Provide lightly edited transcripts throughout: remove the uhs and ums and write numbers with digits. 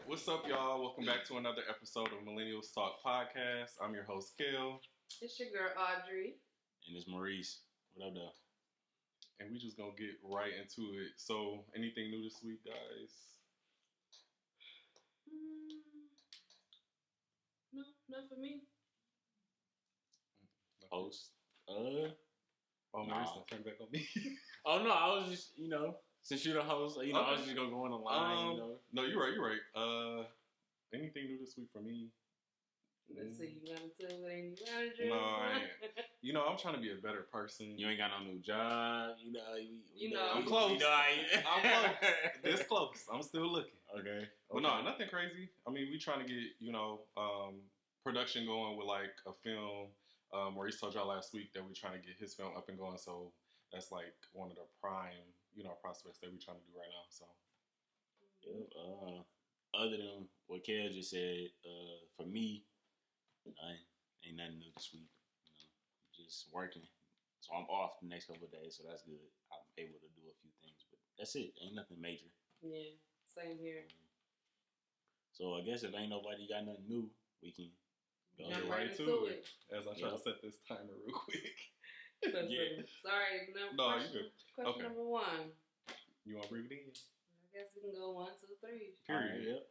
What's up, y'all? Welcome back to another episode of Millennial Talk Podcast. I'm your host, Kel. It's your girl, Audrey. And it's Reece. What up, though? And we just gonna get right into it. So, anything new this week, guys? No, not for me. Host? Oh, nah. Maurice, turn back on me. Oh, no, I was just, since you're the host, I was just gonna go on the line, No, you're right. Anything new this week for me? Let's see, you got to tell what any manager? No, I ain't. I'm trying to be a better person. You ain't got no new job, I'm close. I'm close. This close. I'm still looking. Okay. But no, nothing crazy. I mean, we trying to get, production going with like a film. Maurice told y'all last week that we're trying to get his film up and going. So that's like one of the prime, prospects that we're trying to do right now. So. Yeah, other than what Kel just said, for me, ain't nothing new this week. Just working. So I'm off the next couple of days, so that's good. I'm able to do a few things, but that's it. Ain't nothing major. Yeah, same here. So I guess if ain't nobody got nothing new, we can go right to it. As I try to set this timer real quick. Yeah. Sorry, no, you good. Question number one. You want to bring it in? I guess we can go 1, 2, 3. Period. Yep.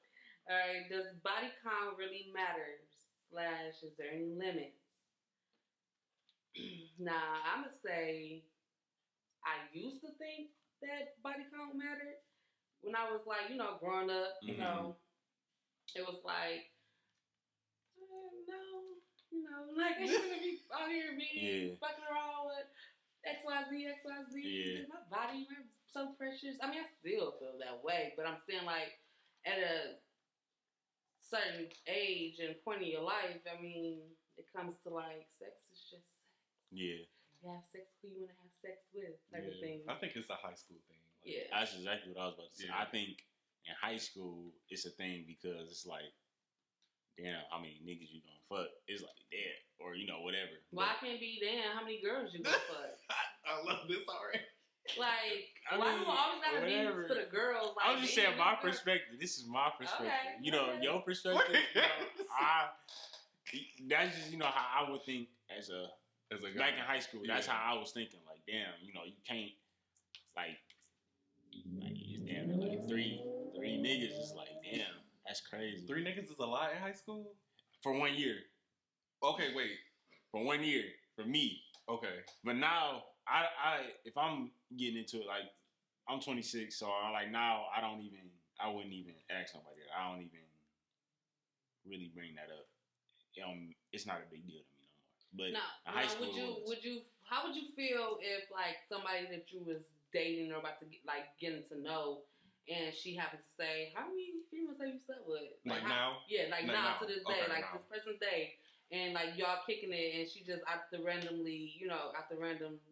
All right. Does body count really matter? / is there any limits? Nah, I'm going to say I used to think that body count mattered. When I was like, growing up, it was like, no, like I ain't going to be out here being fucking around with XYZ. Yeah. My body is so precious. I mean, I still feel that way, but I'm saying like at a certain age and point in your life, I mean, it comes to like sex is just sex. Yeah. You have sex who you want to have sex with, type of thing. I think it's a high school thing. Like, That's exactly what I was about to say. Yeah. I think in high school, it's a thing because it's like, damn, how many niggas you gonna fuck? It's like, damn, or, whatever. Well, I can't be damn how many girls you gonna fuck. I love this already. Like, why do I always gotta be for the girls? Like, I was just saying my perspective. This is my perspective. Okay. Your perspective. That's just how I would think as a guy. Back in high school. Yeah. That's how I was thinking. Like, damn, you can't like it's damn like three niggas is like, damn, that's crazy. 3 niggas is a lot in high school for 1 year. Okay, wait. For 1 year for me. Okay, but now. I if I'm getting into it, like, I'm 26, so now I wouldn't even ask somebody that. I don't even really bring that up. It's not a big deal to me no more. But in high school, how would you feel if like somebody that you was dating or about to getting to know, and she happens to say, how many females have you slept with? Now? Yeah, now to this day, this present day. And like y'all kicking it, and she just out the random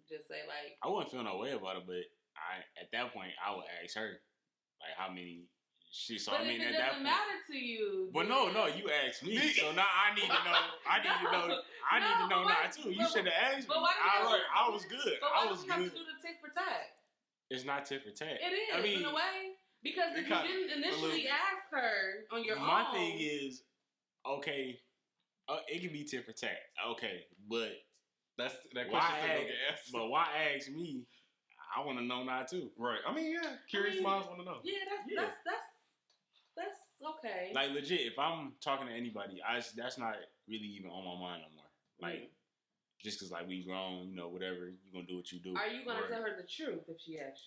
just say like. I wouldn't feel no way about it, but at that point I would ask her like how many. But I mean, it doesn't matter to you. But no, you asked me, so now I need to know. I need to know now too. You should have asked me. I was good. But why do you have to do the tit for tat? It's not tit for tat. It is in a way because if you didn't initially ask her on your own. My thing is, okay. It can be tit for tat, okay, but that question get asked. But why ask me? I want to know now too. Right. I mean, yeah. Curious minds want to know. Yeah, that's okay. Like legit, if I'm talking to anybody, that's not really even on my mind no more. Like just because like we grown, whatever, you gonna do what you do. Are you gonna tell her the truth if she asks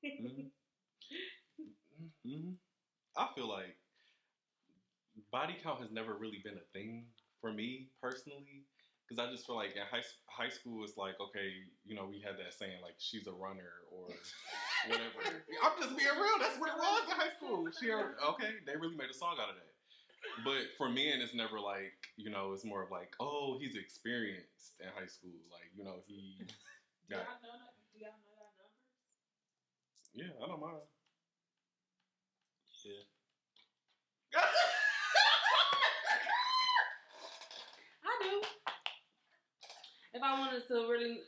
you? I feel like body count has never really been a thing for me personally, because I just feel like in high school it's like, okay, we had that saying like she's a runner or whatever. I'm just being real. That's what it was in high school. They really made a song out of that. But for men, it's never like, it's more of like, oh, he's experienced in high school. Like, he got. Do y'all know your numbers? Yeah, I don't mind. Yeah. If I wanted to really,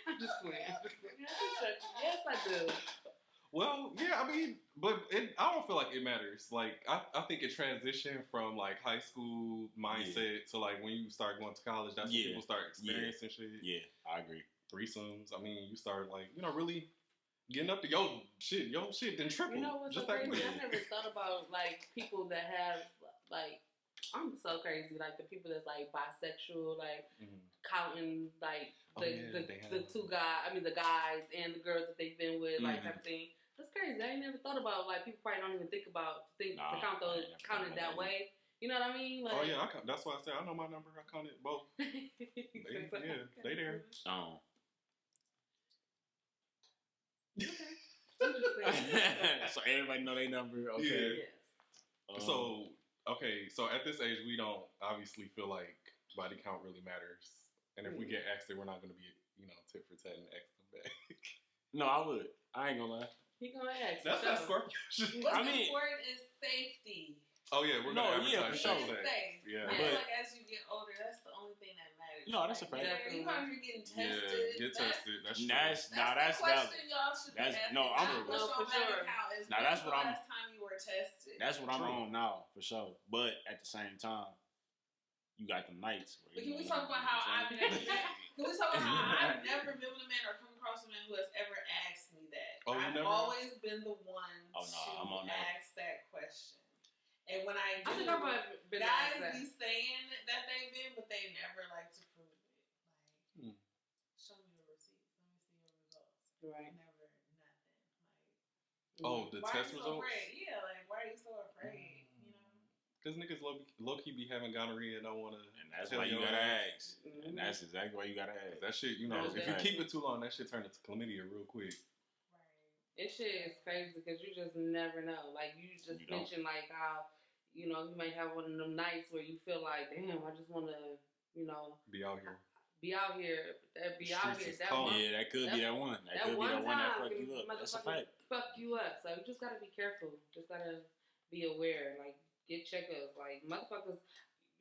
I'm just playing. Yes, I do. Well, yeah, I mean, but I don't feel like it matters. Like, I think it transitioned from like high school mindset to like when you start going to college. That's when people start experiencing shit. Yeah, I agree. Threesomes. I mean, you start like really getting up to your shit then triple. You know what's just so like crazy? I never thought about like people that have like. I'm so crazy. Like the people that's like bisexual, like counting like the two guys. I mean the guys and the girls that they've been with, like type of thing. That's crazy. I ain't never thought about like people probably don't even think to count it that way. You know what I mean? Like, oh yeah, that's why I said I know my number. I counted both. They there. Oh. Okay. So everybody know their number. Okay. Yes. So at this age, we don't obviously feel like body count really matters, and if we get asked it, we're not going to be tit for tat and ask them back. No, I would. I ain't gonna lie. He gonna ask. That's not Scorpio. What's important is safety. Oh yeah, we're gonna advertise for sure. Safe. Yeah, I feel like as you get older, that's the only thing that matters. No, that's a fact. Even if you're getting tested, get tested. That's true. That's the question y'all should be asking. For sure. Now that's what I'm. Last time you were tested. That's what I'm on now for sure. But at the same time, you got the nights. But can we talk about how I've never been with a man or come across a man who has ever asked me that? I've always been the one to ask that question. And when I do, guys be saying that they've been, but they never like to prove it. Like, show me the receipts. Let me see your results. Right. Never, nothing. Like, the test results? Afraid? Yeah, like, why are you so afraid? Because niggas low-key be having gonorrhea and don't want to. And that's why you gotta ask. And that's exactly why you gotta ask. That shit, if you keep it too long, that shit turn into chlamydia real quick. This shit is crazy because you just never know. Like, you just mentioned, like, how, you might have one of them nights where you feel like, damn, I just want to, be out here. That could be that one. That could be that one that fuck you up. That's a fact. Fuck you up. So you just got to be careful. Just got to be aware. Like, get checkups. Like, motherfuckers,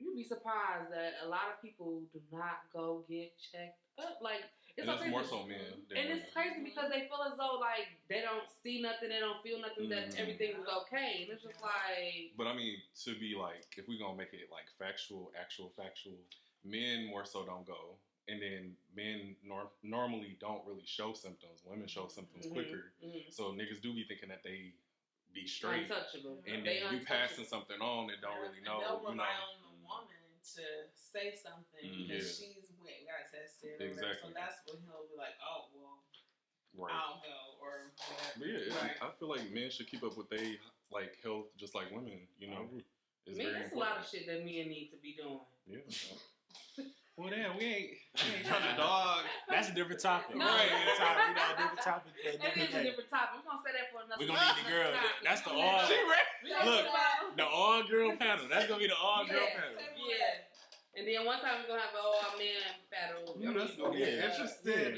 you'd be surprised that a lot of people do not go get checked up. Like, it's more so men. And it's crazy because they feel as though, like, they don't see nothing, they don't feel nothing, that everything is okay. And it's just like... But, I mean, to be, like, if we're going to make it, like, actual factual, men more so don't go. And then men normally don't really show symptoms. Women show symptoms quicker. So niggas do be thinking that they be straight. Untouchable. And then you passing something on and don't really know. They'll rely on the woman to say something because she's went and got tested. Exactly. So that's when he'll be like, oh, well, I'll go or whatever. But yeah, I feel like men should keep up with their like health just like women, It's a lot of shit that men need to be doing. Yeah. Well, damn, we ain't trying to dog. That's a different topic. No. Right. We got a different topic. It is a different topic. We're going to say that for another We're going to need the girl. That's the all. Look, the all girl panel. That's going to be the all girl panel. Yeah. And then one time we're going to have an all man panel. That's going to be interesting.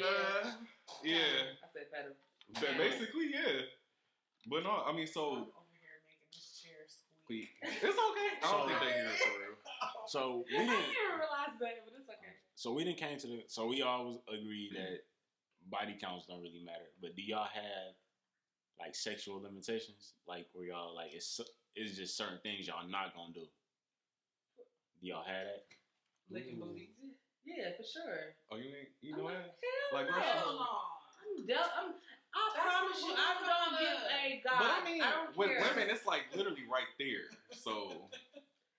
Yeah. I said panel. Basically, yeah. But no, I mean, so. I'm over here making this chair squeak. It's okay. I don't think they hear it for real. So we I didn't didn't realize that, but it's okay. So we didn't came to the. So we always agree that body counts don't really matter. But do y'all have like sexual limitations, like where y'all like it's just certain things y'all not gonna do? Do y'all have that? Licking booties? Yeah, for sure. Oh, you know that? Like, hell no. I promise you, I don't give a god. But I mean, with care. women, it's like literally right there. So.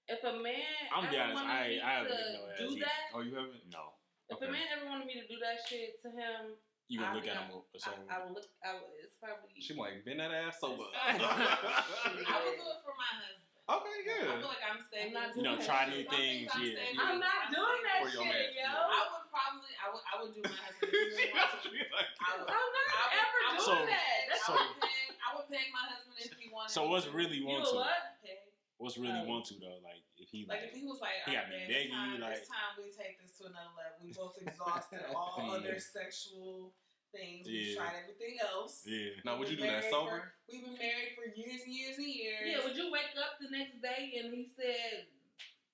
If a man I'm be honest, I haven't do that. Oh, you haven't? No. If a man ever wanted me to do that shit to him, you gonna look at him a certain way. I will look. It's probably. She might bend that ass over. I would do it for my husband. Okay, yeah. I feel like I'm saving. Try new things. Yeah. I'm not doing that shit, yo. I would probably. I would do my husband. I'm not ever doing that. I would pay my husband if he wanted. So what's really want to? What? What's really want to though? Like if he was like, he got me begging you like. It's time we take this to another level. We both exhausted all other sexual things. We tried everything else. Yeah. Now would you do that sober? We've been married for years and years and years. Yeah. Would you wake up the next day and he said,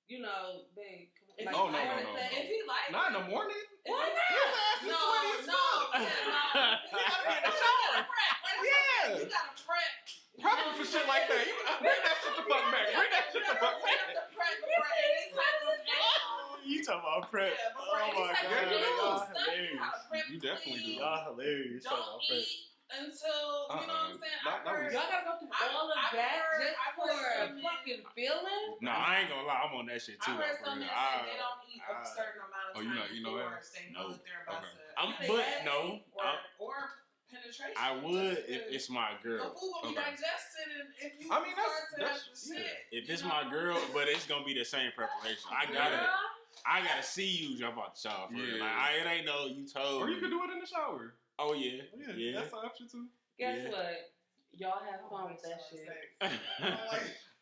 you know, babe. If he likes not in the morning. Why not? His ass is sweaty as fuck. You gotta be in the shower. Yeah. You gotta prep. Prepping for shit like that. Bring that shit the fuck back. Bring that shit the fuck back. You talking about prep? Yeah, oh my god, y'all hilarious. You definitely do. Y'all hilarious. Don't eat until you know what I'm saying. Y'all gotta go through all of that just for a fucking feeling. No, I ain't gonna lie. I'm on that shit too. I heard some men say they don't eat a certain amount of time before they know that they're about to. Or penetration. I would if it's my girl. The food will be digested, and if you that's shit. If it's my girl, but it's gonna be the same preparation. I gotta see you jump out the shower. Yeah. Like, it ain't no you told. Or you can do it in the shower. Oh yeah. That's an option too. Guess what? Y'all have fun with that shit.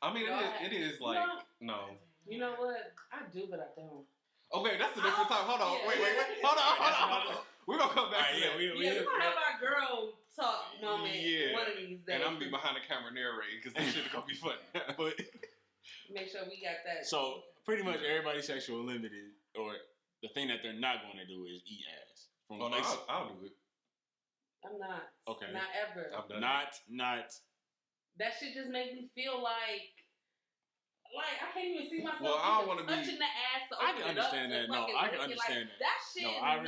I mean, it is like no. You know what? I do, but I don't. Okay, that's a different time. Hold on, wait. Hold on. We're gonna come back to that. We're gonna have our girl talk moment one of these days. And I'm gonna be behind the camera narrating because this shit is gonna be funny. But make sure we got that. So pretty much everybody's sexual limited, or the thing that they're not going to do is eat ass. I'll do it. I'm not. Okay. Not ever. I've done Not. That shit just make me feel like I can't even see myself touching the ass. I can understand that. No, I can understand that. That shit, I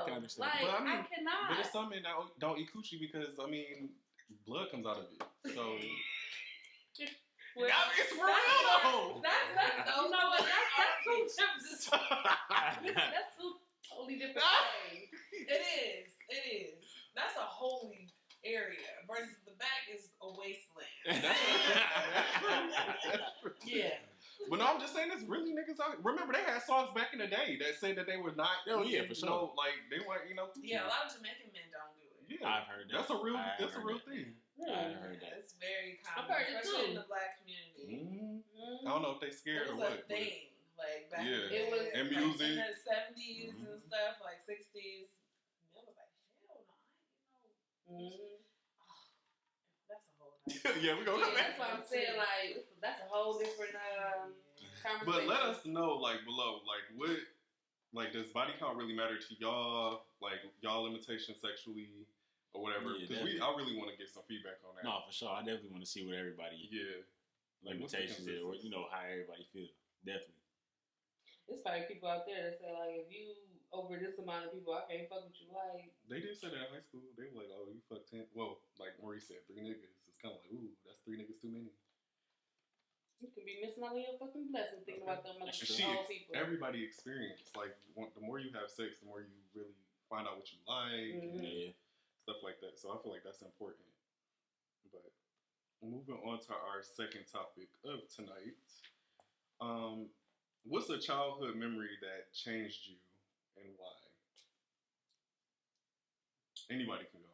can understand. Like, but I cannot. But it's something that don't eat coochie because blood comes out of it. So. Well, it's real though. That's you know what? That's two different. That's two totally different things. It is. That's a holy area versus the back is a wasteland. Yeah. But no, I'm just saying, it's really niggas out. Remember, they had songs back in the day that said that they were not. Oh yeah, for sure. Like they weren't, Yeah, a lot of Jamaican men don't do it. Yeah, I've heard that. That's a real thing. I heard that. It's very common, I've heard it especially too. in the black community. Mm-hmm. I don't know if they scared or what. It was a thing, like back in the it was and music in the 70s and stuff, like 60s. Men was like, hell no, I ain't know. That's a whole. Yeah, we gonna come back. That's what I'm saying. Like, that's a whole different conversation. But let us know, like below, like what, like does body count really matter to y'all? Like y'all limitations sexually or whatever? Because I really want to get some feedback on that. No, for sure. I definitely want to see what everybody limitations is, or how everybody feels. Definitely. There's probably people out there that say like, if you over this amount of people, I can't fuck with you. Like they did say that in high school. They were like, oh, you fuck 10. Well, like Maurice said, 3 niggas. It's kind of like, ooh, that's 3 niggas too many. You could be missing out on your fucking blessing thinking about them motherfucking people. Everybody experience. Like, the more you have sex, the more you really find out what you like and stuff like that. So I feel like that's important. But moving on to our second topic of tonight. What's a childhood memory that changed you and why? Anybody can go.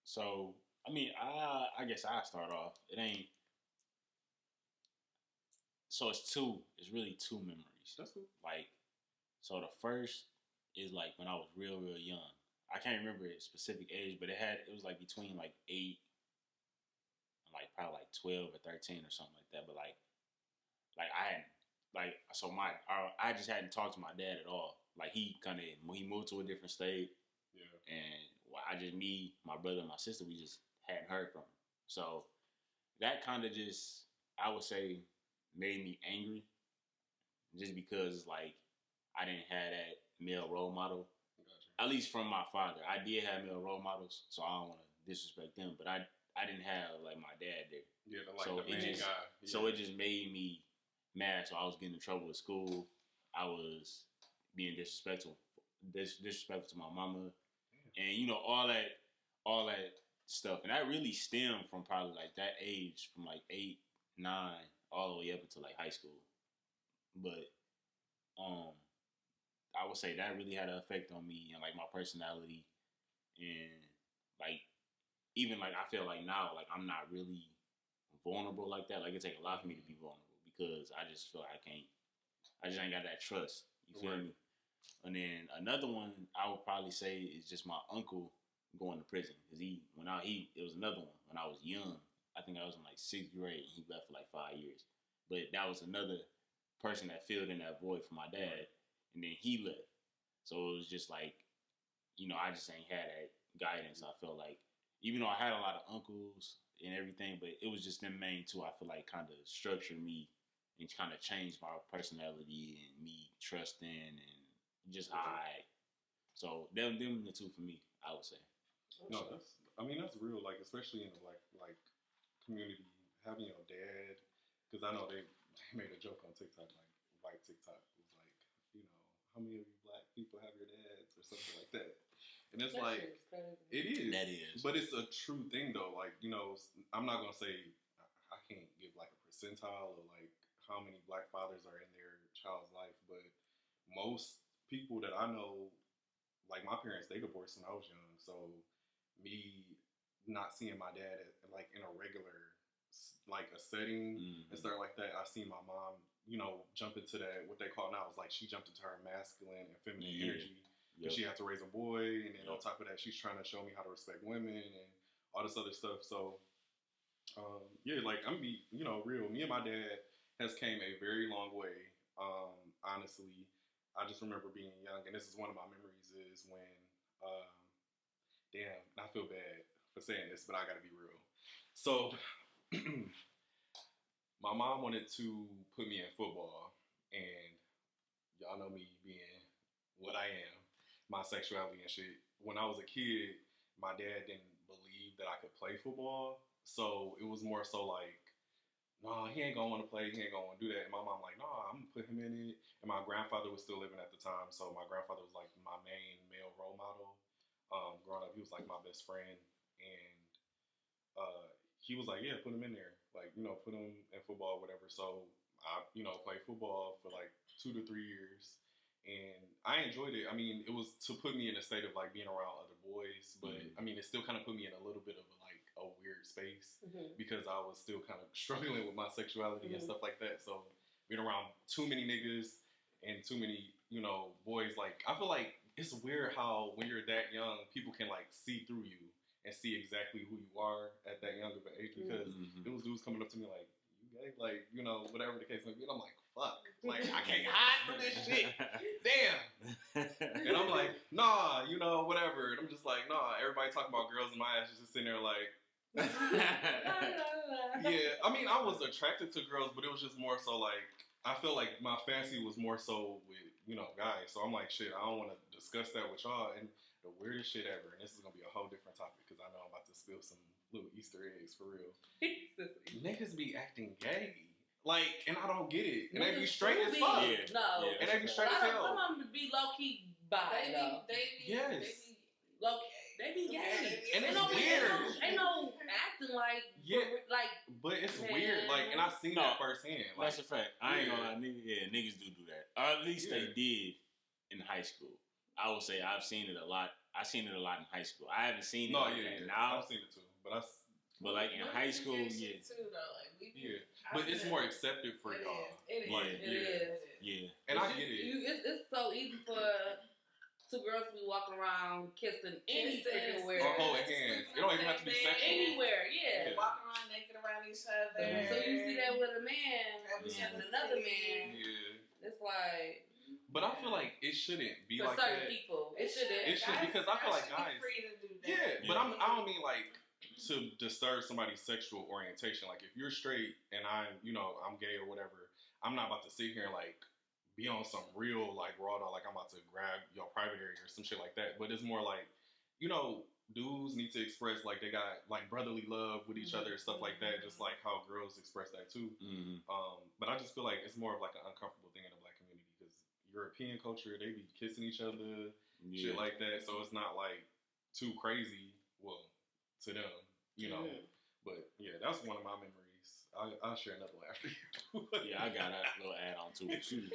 So I guess I'll start off. It ain't. So it's two. It's really 2 memories. That's cool. Like, so the first is like when I was real young. I can't remember a specific age, but it was like between like 8 and like probably like 12 or 13 or something like that. But like I hadn't I just hadn't talked to my dad at all. Like he moved to a different state. Yeah. And me, my brother, and my sister, we just hadn't heard from him. So that kind of just, I would say, made me angry. Just because, like, I didn't have that male role model. Gotcha. At least from my father. I did have male role models, so I don't want to disrespect them. But I didn't have, like, my dad there. Yeah, the main guy. Yeah. So it just made me mad. So I was getting in trouble at school. I was being disrespectful to my mama. And, all that stuff. And that really stemmed from probably, like, that age, from, like, 8, 9, all the way up until, like, high school. But, I would say that really had an effect on me and, like, my personality. And, like, even, like, I feel like now, like, I'm not really vulnerable like that. Like, it takes a lot for me to be vulnerable because I just feel like I just ain't got that trust. You feel me? And then another one I would probably say is just my uncle going to prison. Because it was another one when I was young. I think I was in like 6th grade and he left for like 5 years. But that was another person that filled in that void for my dad, and then he left. So it was just like, I just ain't had that guidance. I felt like, even though I had a lot of uncles and everything, but it was just them main two. I feel like kind of structured me and kind of changed my personality and me trusting and just how I act. So them the two for me, I would say. No, that's real. Like, especially in the like community, having your dad, because I know they made a joke on TikTok, like white TikTok was like, how many of you black people have your dads or something like that. And it's like, it is. That is. But it's a true thing, though. Like, I'm not going to say, I can't give, like, a percentile of, like, how many black fathers are in their child's life. But most people that I know, like, my parents, they divorced when I was young. So, me not seeing my dad, like, in a regular, like, a setting and stuff like that, I seen my mom, jump into that, what they call now is, like, she jumped into her masculine and feminine energy. But she had to raise a boy, and then on top of that, she's trying to show me how to respect women and all this other stuff. So, like, I'm be, real. Me and my dad has came a very long way. Honestly, I just remember being young, and this is one of my memories is when, damn, I feel bad for saying this, but I gotta be real. So, my mom wanted to put me in football, and y'all know me being what I am. My sexuality and shit. When I was a kid, my dad didn't believe that I could play football. So it was more so like, nah, he ain't gonna want to play. He ain't gonna want to do that. And my mom like, nah, I'm gonna put him in it. And my grandfather was still living at the time. So my grandfather was like my main male role model. Growing up, he was like my best friend. And he was like, yeah, put him in there. Like, put him in football, whatever. So I, played football for like 2 to 3 years. And I enjoyed it. I mean, it was to put me in a state of like being around other boys, but I mean, it still kind of put me in a little bit of a weird space because I was still kind of struggling with my sexuality and stuff like that. So being around too many niggas and too many, boys, like I feel like it's weird how when you're that young, people can like see through you and see exactly who you are at that young of an age because it was dudes coming up to me like, like, whatever the case may be. And I'm like, fuck. Like, I can't hide from this shit. Damn. And I'm like, nah, whatever. And I'm just like, nah, everybody talking about girls in my ass is just sitting there like, yeah. I mean, I was attracted to girls, but it was just more so like, I feel like my fancy was more so with, guys. So I'm like, shit, I don't want to discuss that with y'all. And the weirdest shit ever. And this is going to be a whole different topic because I know I'm about to spill some little Easter eggs for real. Niggas be acting gay. Like, and I don't get it. And they be straight as fuck. Yeah. No. And they be straight as hell. Some of them be low-key bi, yes. They be gay. And it's weird. Ain't no acting like... Yeah. Like... But it's weird. Like, and I seen that firsthand. Like, that's a fact. I ain't gonna lie. Niggas do that. Or at least they did in high school. I would say I've seen it a lot. I've seen it a lot in high school. I haven't seen it now. I've seen it too. But like in high school, too, though. Like, but it's more accepted for y'all. It is. Yeah. And I get it. It's so easy for two girls to be walking around kissing anywhere. Or holding hands. It don't even have to be sexual. Anywhere, yeah. Walking around naked around each other. So you see that with a man and another man. Yeah. It's like... But I feel like it shouldn't be for like certain that. people. It shouldn't. It should because I feel like guys. Free to do that. Yeah, but I don't mean like to disturb somebody's sexual orientation. Like if you're straight and I'm gay or whatever, I'm not about to sit here and like be on some real like raw dog. Like I'm about to grab your private area or some shit like that. But it's more like dudes need to express like they got like brotherly love with each other and stuff like that. Just like how girls express that too. But I just feel like it's more of like an uncomfortable thing in the black community because European culture, they be kissing each other, shit like that. So it's not like too crazy, well, to them, But yeah, that's one of my memories. I'll share another one after you. Yeah, I got a little add on to it too.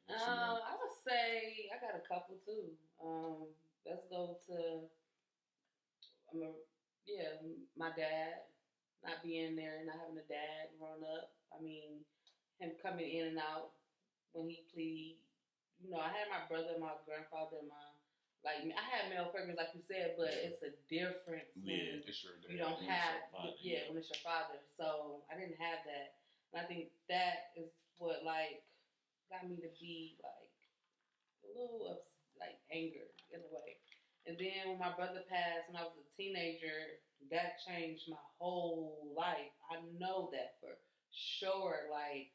I would say I got a couple too. Let's go to my dad not being there, not having a dad growing up. I mean, him coming in and out when he plead. I had my brother, my grandfather, I had male figures like you said, but it's a difference when it's your dad. you don't have when it's your father. So I didn't have that. And I think that is what like got me to be like a little like anger in a way. And then when my brother passed when I was a teenager, that changed my whole life. I know that for sure. Like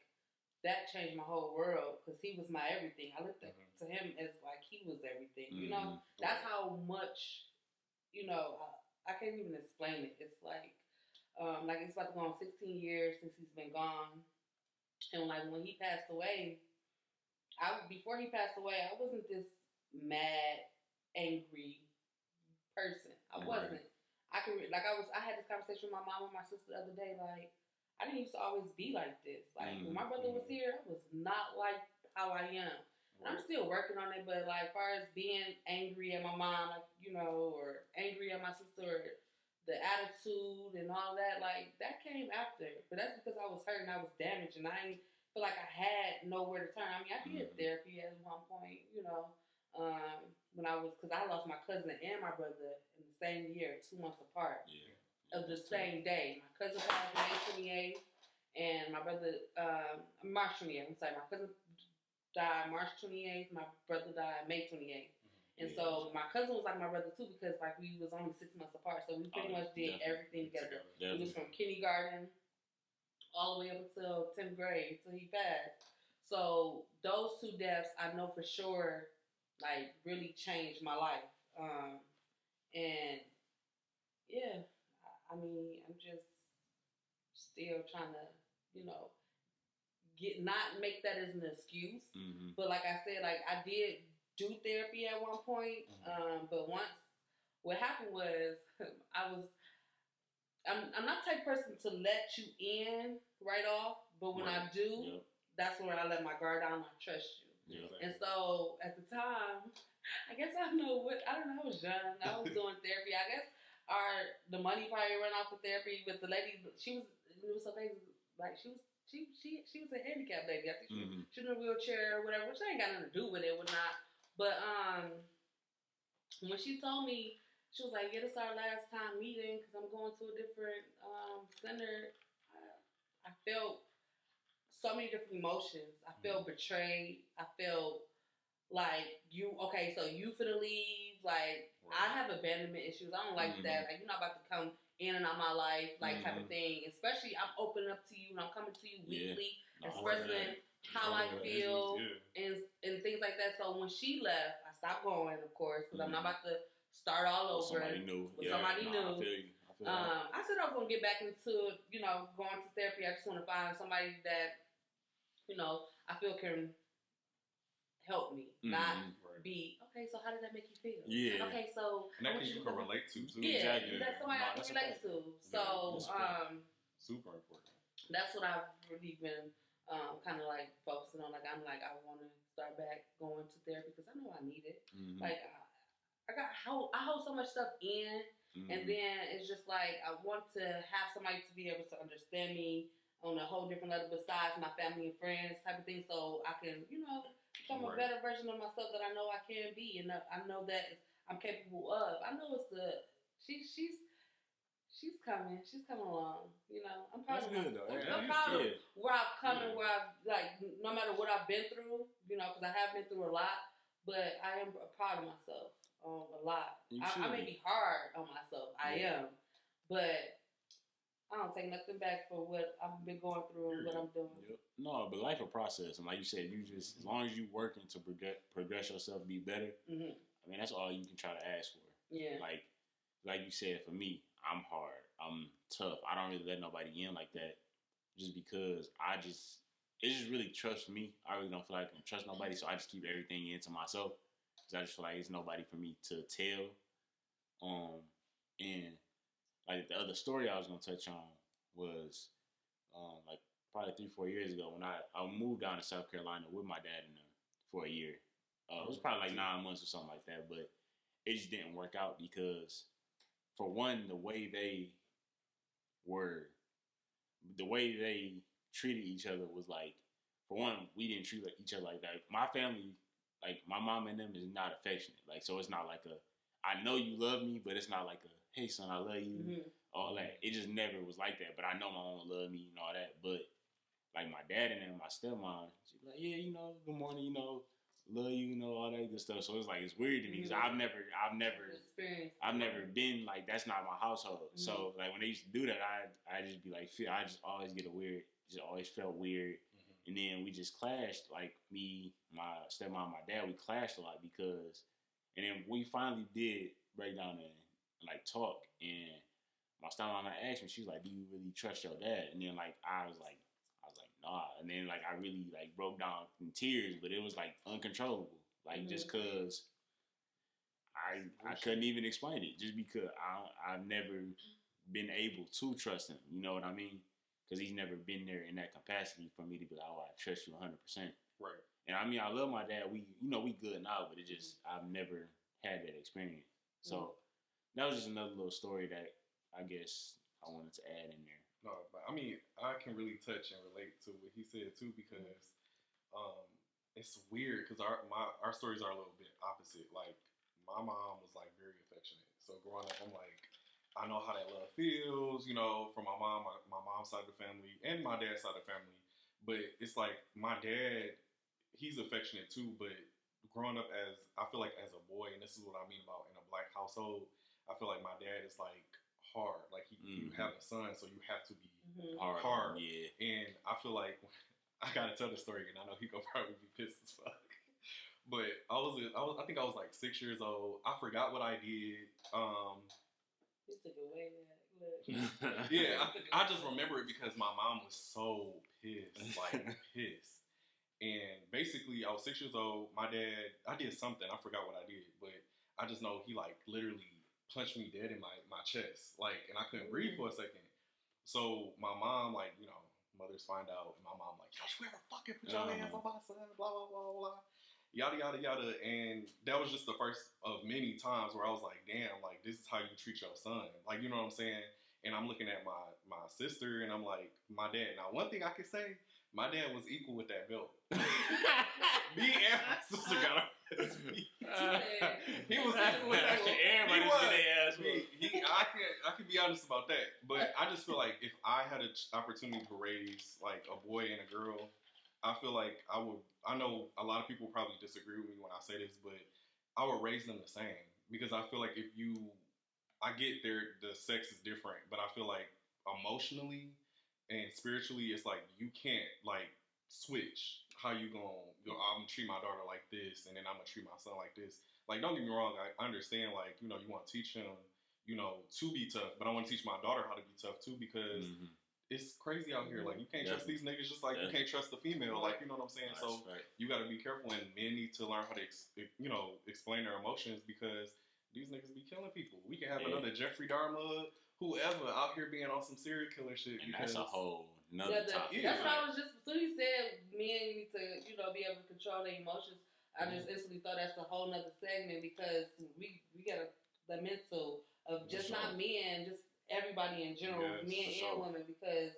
that changed my whole world because he was my everything. I looked to him as like he was everything. You know, that's how much. You know, I can't even explain it. It's like it's about to go on 16 years since he's been gone, and like when he passed away, before he passed away, I wasn't this mad, angry person. I wasn't. I had this conversation with my mom and my sister the other day. Like, I didn't used to always be like this. Like when my brother was here, I was not like how I am. I'm still working on it, but like, as far as being angry at my mom, like, you know, or angry at my sister, or the attitude and all that, like that came after. But that's because I was hurt and I was damaged, and I didn't feel like I had nowhere to turn. I mean, I did therapy at one point, you know, when because I lost my cousin and my brother in the same year, 2 months apart, of the same day. My cousin passed May 28th, and my brother March 28th. I'm sorry, my cousin died March 28th. My brother died May 28th. And so my cousin was like my brother too because like we was only 6 months apart. So we pretty much did everything together. It was from kindergarten all the way up until 10th grade until he passed. So those two deaths I know for sure like really changed my life. And yeah, I mean I'm just still trying to, you know, not make that as an excuse, but like I said, like I did do therapy at one point, but once what happened was I'm not the type of person to let you in right off, but when I do, that's when I let my guard down and I trust you. And so at the time, I guess I don't know, I was young, I was doing therapy. I guess the money probably ran off the therapy with the lady. It was so crazy, like she was a handicapped lady. I think she was in a wheelchair or whatever, which ain't got nothing to do with it, whatnot. But when she told me, she was like, "Yeah, this is our last time meeting because I'm going to a different center." I felt so many different emotions. I felt betrayed. I felt like so you finna leave. Like I have abandonment issues. I don't like that. Like you're not about to come in and out my life, like type of thing. Especially I'm opening up to you and I'm coming to you weekly, expressing how I feel and things like that. So when she left, I stopped going, of course, because I'm not about to start all over. Somebody new. Somebody new. I feel you. I said I was gonna get back into, you know, going to therapy. I just want to find somebody that, you know, I feel can help me, not be okay. So how did that make you feel? Yeah. Okay, so and that you can relate to too. Yeah, that's somebody I can relate to. So super important. That's what I've really been kind of like focusing on. Like I want to start back going to therapy because I know I need it. Like I hold so much stuff in. And then it's just like I want to have somebody to be able to understand me on a whole different level besides my family and friends type of thing, so I can, you know, become a better version of myself that I know I can be, and I know that I'm capable of. I know it's she's coming. She's coming along. You know, I'm proud of myself. I'm proud of where I've come and where I've like. No matter what I've been through, you know, because I have been through a lot, but I am proud of myself. A lot. I may be hard on myself. I am. But I don't take nothing back for what I've been going through and what I'm doing. No, but life a process. And like you said, you just, as long as you working to progress yourself, be better, I mean, that's all you can try to ask for. Yeah. Like you said, for me, I'm hard. I'm tough. I don't really let nobody in like that just because it's just really trust me. I really don't feel like I can trust nobody, so I just keep everything into myself. I just feel like it's nobody for me to tell. And like the other story I was gonna touch on was like probably 3-4 years ago when I moved down to South Carolina with my dad and them for a year. It was probably like 9 months or something like that, but it just didn't work out because for one, the way they treated each other was like, for one, we didn't treat each other like that. My family, like my mom and them, is not affectionate. Like, so it's not like I know you love me, but it's not like hey son, I love you, all that. It just never was like that. But I know my mom loved me and all that. But like my dad and then my stepmom, she'd be like, yeah, you know, good morning, you know, love you, you know, all that good stuff. So it's like, it's weird to me because I've never been like, that's not my household. Mm-hmm. So like when they used to do that, I just be like, I just always get just always felt weird. Mm-hmm. And then we just clashed, like me, my stepmom, my dad, we clashed a lot because, and then we finally did break down and like talk. And my stepmom asked me, she was like, do you really trust your dad? And then like, I was like, nah. And then like, I really like broke down in tears, but it was like uncontrollable. Like just cause I couldn't even explain it just because I've never been able to trust him. You know what I mean? Because he's never been there in that capacity for me to be like, oh, I trust you 100%. Right. And I mean, I love my dad. We good now, but it just, I've never had that experience. So that was just another little story that I guess I wanted to add in there. No, but I mean, I can really touch and relate to what he said too because it's weird because our stories are a little bit opposite. Like my mom was like very affectionate. So growing up, I'm like, I know how that love feels, you know, from my mom, my mom's side of the family and my dad's side of the family. But it's like my dad, he's affectionate too, but growing up I feel like as a boy, and this is what I mean about in a black household, I feel like my dad is like hard. Like you have a son, so you have to be hard. Yeah. And I feel like, I gotta tell the story again. I know he gonna probably be pissed as fuck. But I think I was like 6 years old. I forgot what I did. He took it way back. Yeah, I just remember it because my mom was so pissed, like pissed. And basically, I was 6 years old. My dad, I did something. I forgot what I did, but I just know he like literally punched me dead in my chest, like, and I couldn't breathe for a second. So my mom, like, you know, mothers find out, and my mom like, don't you ever fucking put your hands on my son, blah blah blah blah. Yada, yada, yada. And that was just the first of many times where I was like, damn, like, this is how you treat your son. Like, you know what I'm saying? And I'm looking at my sister, and I'm like, my dad. Now, one thing I can say, my dad was equal with that belt. Me and my sister got our ass beat. He was equal with that shit. Everybody's getting their ass beat. I can be honest about that. But I just feel like if I had an opportunity to raise, like, a boy and a girl, I feel like I would. I know a lot of people probably disagree with me when I say this, but I would raise them the same because I feel like I get the sex is different, but I feel like emotionally and spiritually, it's like you can't like switch how you I'm gonna treat my daughter like this, and then I'm gonna treat my son like this. Like, don't get me wrong, I understand, like, you know, you want to teach him, you know, to be tough, but I want to teach my daughter how to be tough too because. It's crazy out here. Like, you can't trust these niggas just like you can't trust the female. Like, you know what I'm saying? So you got to be careful, and men need to learn how to, explain their emotions because these niggas be killing people. We can have another Jeffrey Dahmer, whoever, out here being on some serial killer shit. And that's a whole nother topic. That's what I was just, so you said men need to, be able to control their emotions. I just instantly thought that's a whole nother segment because we got the mental of just not men, just everybody in general, men and women, because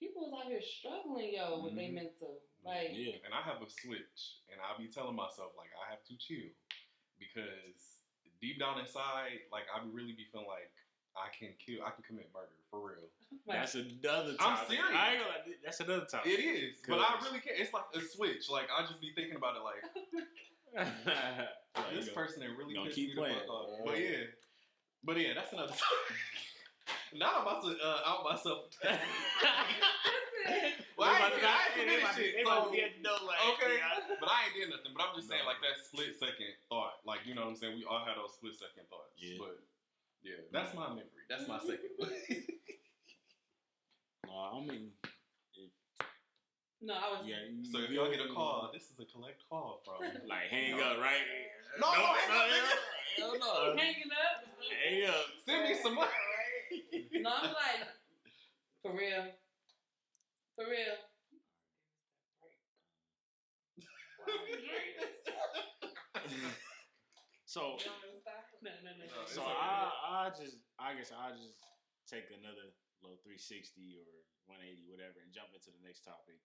people is out here struggling, with their mental. Like, and I have a switch, and I be telling myself, like, I have to chill, because deep down inside, like, I really be feeling like I can commit murder, for real. That's another topic. I'm serious. That's another topic. It is, but I really can't. It's like a switch. Like, I just be thinking about it, like, this person that really pissed me the fuck off. But yeah, that's another topic. Now I'm about to out myself. Well, I ain't committed shit. Okay, but I ain't did nothing. But I'm just saying, like, that split second thought. Like, you know what I'm saying? We all had those split second thoughts. Yeah. But yeah, that's my memory. That's my second one. I mean, no, I was. Yeah. So if y'all get a call, this is a collect call from. Like, hang up, right? No, hang up. Hell no. Hanging up. Hang up. Send me some money. No, I'm like, for real. So, no. So I guess I'll just take another little 360 or 180, whatever, and jump into the next topic.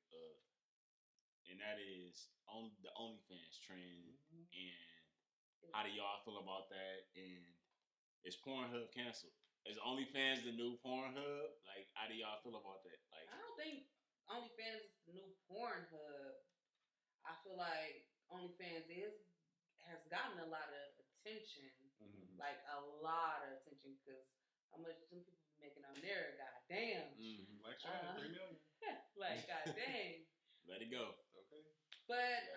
And that is the OnlyFans trend, and how do y'all feel about that? And is Pornhub canceled? Is OnlyFans the new Pornhub? Like, how do y'all feel about that? Like, I don't think OnlyFans is the new Pornhub. I feel like OnlyFans has gotten a lot of attention, like a lot of attention, because how much some people be making on there, goddamn. Like 3 million. Like goddamn. Let it go. Okay. But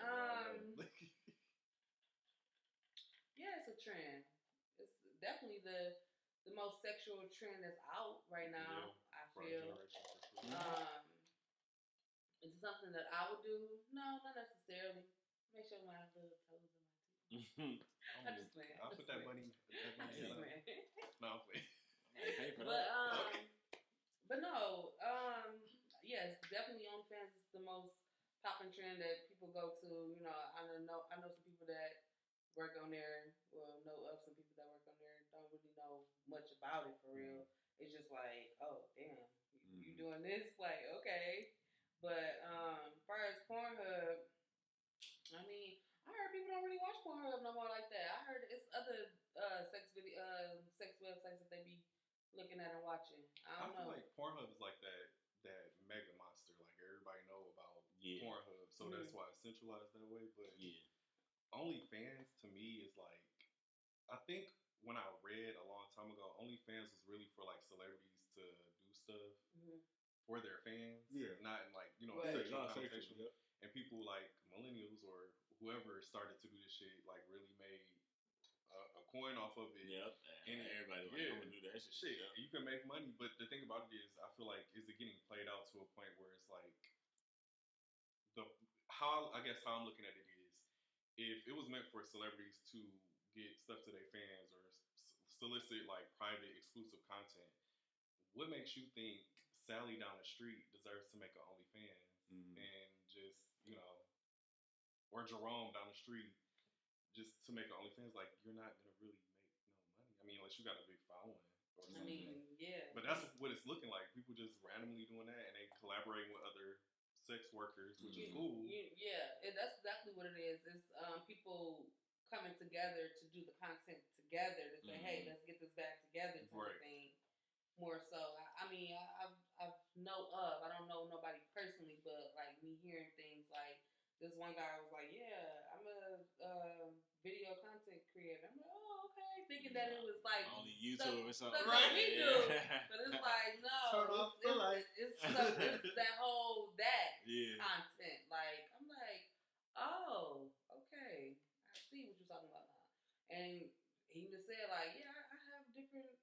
yeah, it's a trend. It's definitely the most sexual trend that's out right now. I feel. Is it something that I would do? No, not necessarily. Make sure I have little toes in my teeth. I'm just playing. I'll put that money. No, I'm playing. Pay for that. But no, yes, definitely OnlyFans is the most popping trend that people go to. You know, I know some people that work on there. Well, know of some people that work on there. Don't really know much about it for real. It's just like, oh damn, you doing this? Like, okay. But as far as Pornhub, I mean, I heard people don't really watch Pornhub no more like that. I heard it's other sex websites that they be looking at and watching. I don't know. Feel like Pornhub is like that mega monster. Like everybody know about Pornhub, so that's why it's centralized that way. But OnlyFans to me is like, I think when I read a long time ago, OnlyFans was really for like celebrities to do stuff for their fans, not in like a sexual connotation. And people like millennials or whoever started to do this shit like really made a coin off of it. Yep. And everybody like, I'm gonna do that shit. Yep. You can make money, but the thing about it is, I feel like, is it getting played out to a point where it's like how I'm looking at it is, if it was meant for celebrities to get stuff to their fans or solicit like private exclusive content, what makes you think Sally down the street deserves to make an OnlyFans and just or Jerome down the street just to make an OnlyFans? Like, you're not gonna really make no money. I mean, unless you got a big following or something. I mean, yeah. But that's what it's looking like. People just randomly doing that, and they collaborating with other sex workers, which is cool. That's exactly what it is. It's people coming together to do the content together to say, hey, let's get this back together type of thing. More so, I mean, I don't know nobody personally, but like me hearing things like this one guy was like, yeah, I'm a video content creator. I'm like, oh, okay, thinking that it was like only YouTube or something, right? We do, but it's like no, it's that whole content. Like I'm like, oh, okay, I see what you're talking about now. And he just said like, yeah, I have different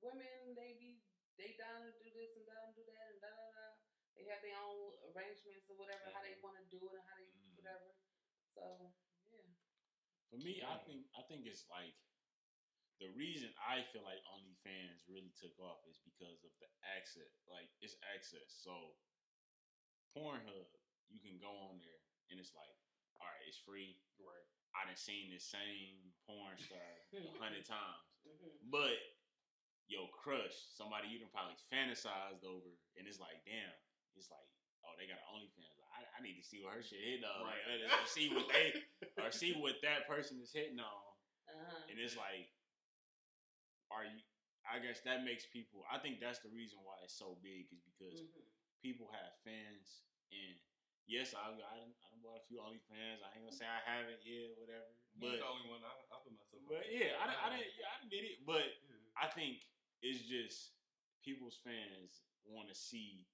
women, they down to do this and down to do that and da da da. They have their own arrangements or whatever, how they want to do it and how they whatever. So yeah. For me, I think it's like the reason I feel like OnlyFans really took off is because of the access. Like it's access. So Pornhub, you can go on there and it's like, all right, it's free. Right. I done seen this same porn star 100 times, but your crush, somebody you done probably fantasized over, and it's like, damn, it's like, oh, they got an OnlyFans. Like, I need to see what her shit hitting on. Right. Like, see what that person is hitting on. And it's like, I guess that makes people, I think that's the reason why it's so big is because people have fans, and yes, I done bought a few OnlyFans. I ain't gonna say I haven't, whatever. But the only one I put myself. But I didn't get it. But I think it's just people's fans want to see.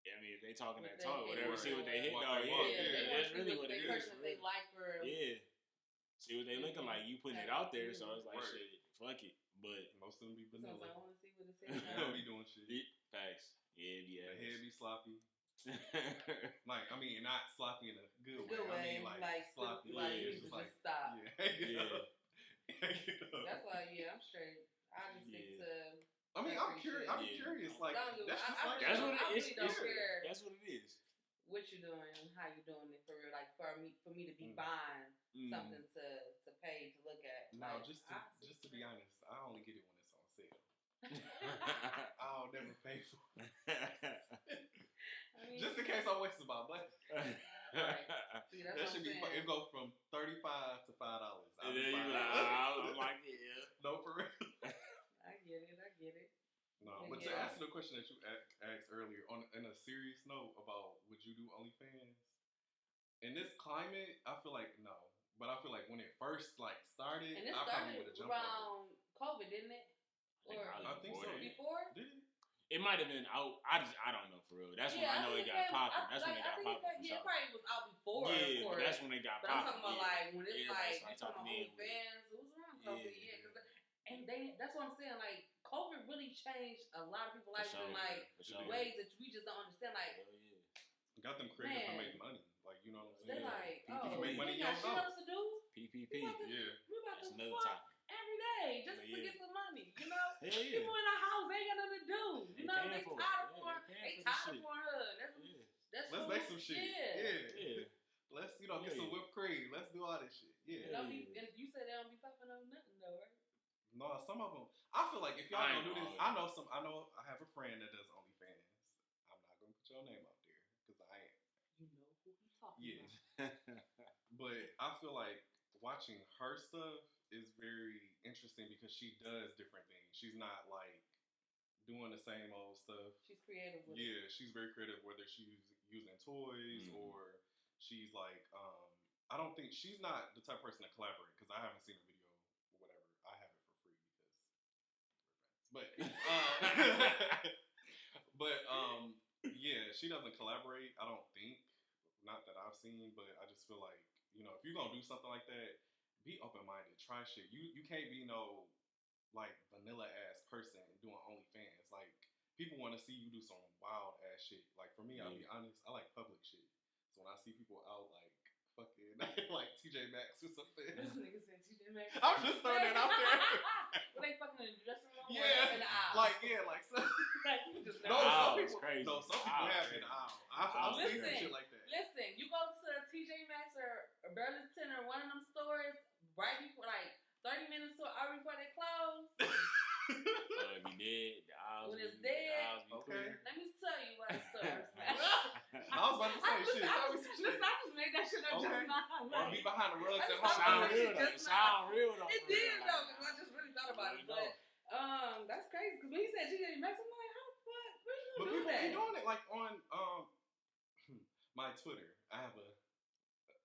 I mean, if they talking that talk, whatever, see what they hit on. That's really what it is. They like or see what they looking like. You putting it out there, so it's like shit. Fuck it. But most of them be vanilla. So I want to see what it says. They don't be doing shit. Facts. Yeah. The head be sloppy. Like, I mean, not sloppy in a good way. I mean, like sloppy. Like, you just like stop. Yeah. That's why, I'm straight. I just stick to. I mean, I'm curious. I'm curious. Like, that's what it is. What you doing and how you doing it for real? Like for me to be buying something to pay to look at. No, like, just to be honest, I only get it when it's on sale. I'll never pay for it. I mean, just in case I waste my money. Right. See, that should be. It goes from $35 to $5. I'm like, no, for real. I get it. No, but to answer the question that you asked earlier, on a serious note about OnlyFans. In this climate, I feel like no. But I feel like when it first started, and it I probably would have started jumped around COVID, didn't it? I think so. Before? Did it? It might have been out. I don't know for real. That's when I know it got popping. That's when it got popping. Yeah, it probably was out before. Yeah, but that's when it got popping. But I'm talking about like when it's everybody like you talking about OnlyFans. It was around COVID, and that's what I'm saying. Like COVID really changed a lot of people's lives in like ways that we just don't understand. Like, got them creative to make money. Like, you know what I'm saying? They're like, you make money, we got shit else to do. PPP. We about That's to another fuck topic. every day just to get some money. You know, people in our house they ain't got nothing to do. You know, they tired of porn. They tired of Pornhub. That's let's make some shit. Yeah. Let's get some whipped cream. Let's do all this shit. Yeah. And you said they don't be popping on nothing though, right? No, some of them. I feel like if y'all don't do this, I know I have a friend that does OnlyFans. I'm not gonna put your name out there because I ain't. You know who I'm talking about. But I feel like watching her stuff is very interesting because she does different things. She's not like doing the same old stuff. She's creative with it. She's very creative, whether she's using toys or she's like, I don't think she's not the type of person to collaborate because I haven't seen a video or whatever. I have it for free because we're friends. But she doesn't collaborate. I don't think, not that I've seen, but I just feel like if you're gonna do something like that, be open-minded. Try shit. You can't be no like vanilla ass person doing OnlyFans. Like people want to see you do some wild ass shit. Like for me, I'll be honest, I like public shit. So when I see people out like fucking like TJ Maxx or something. This nigga said TJ Maxx. I'm just throwing that out there. When they fucking in the dressing room or in the aisle. Some people have in the aisle. I've seen some shit like that. Listen, you go to TJ Maxx or Burlington or one of them stores right before, like 30 minutes to an hour before they close. If you did, when it's dead, okay. Let me tell you what the store is. I was about to say shit. I just made that shit up just now. Or be behind the rugs at home. Sound real though. It did though, because I just really thought about it. But that's crazy. Because when he said TJ Maxx, I'm like, how the fuck? Where you do that? But people be doing it like on my Twitter. I have a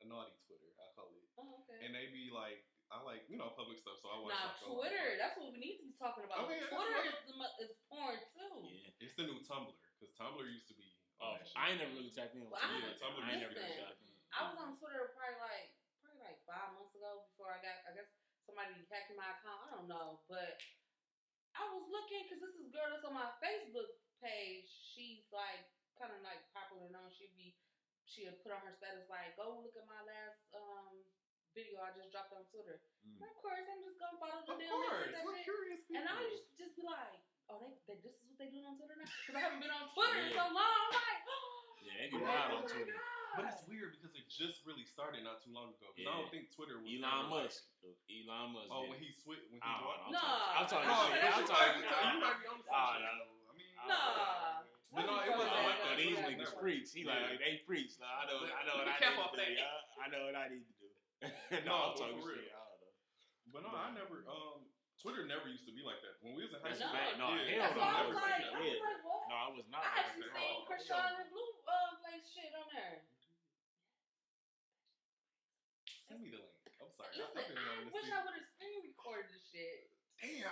naughty Twitter, I call it. Oh, okay. And they be like, I like public stuff, so I watch. Nah, Twitter. That's what we need to be talking about. Okay, Twitter is porn too. Yeah, it's the new Tumblr because Tumblr used to be. I ain't never really tapped in. Tumblr. I ain't never tapped in. I was on Twitter probably like 5 months ago before I guess somebody hacked my account. I don't know, but I was looking because this is a girl that's on my Facebook page. She's like kind of like popular known. She'll put on her status like, go look at my last video I just dropped on Twitter. And of course, I'm just gonna follow the damn link. We're curious people. And I used to just be like, oh, this is what they doing on Twitter now? Because I haven't been on Twitter in so long. I'm like, they be wild on Twitter. But it's weird because it just really started not too long ago. Because I don't think Twitter was Elon Musk. Oh, when he switched. I'm talking shit. You might be on the side. I mean, nah. But no, it wasn't like that. These niggas freaks. He like they freaks. I know what I need to do. I know what I need to do. No, I'm talking shit. I don't know. But no, I never. Twitter never used to be like that. When we was in high school, hell no. I was like, what? No, I was not. I actually seen Krishan and Blue play shit on there. Send me the link. I'm sorry. Listen, I wish I would have screen recorded this shit. Damn.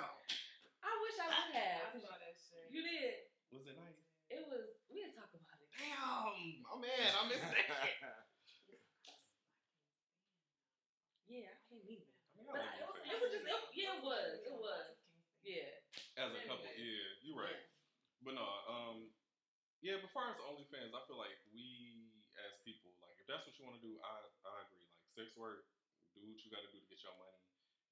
I wish I would have. I saw that shit. You did. Was it nice? It was. We didn't talk about it. Damn. Oh man, I missed that shit. Yeah, I can't either. But it was just, it was. Yeah. As a couple, yeah, you're right. Yeah. But no, yeah, but as far as OnlyFans, I feel like we as people, like, if that's what you want to do, I agree. Like, sex work, do what you got to do to get your money,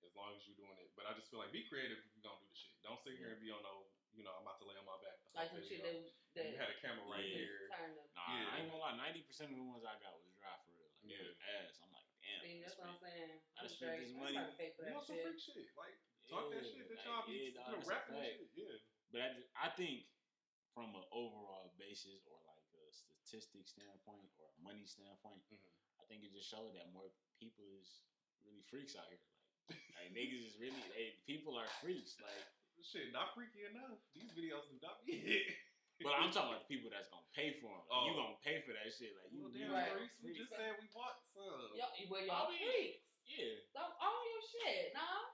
as long as you're doing it. But I just feel like, be creative if you're going to do the shit. Don't sit here and be on no, I'm about to lay on my back. Like some shit that you had a camera right here. I ain't gonna lie, 90% of the ones I got was dry for real. Like, ass. I'm like, damn. See, that's what I'm saying. I spent this money. You want some freak shit. Like, talk that shit that y'all be rapping shit. Yeah. But I think from an overall basis or like a statistic standpoint or a money standpoint, I think it just showed that more people is really freaks out here. Like niggas is really, people are freaks. Like, shit, not freaky enough. These videos do not be. But I'm talking about the people that's gonna pay for them. Like, you gonna pay for that shit? Like you, Reece, we just said we bought some. Y'all freaks. Yeah. Don't own your shit, nah.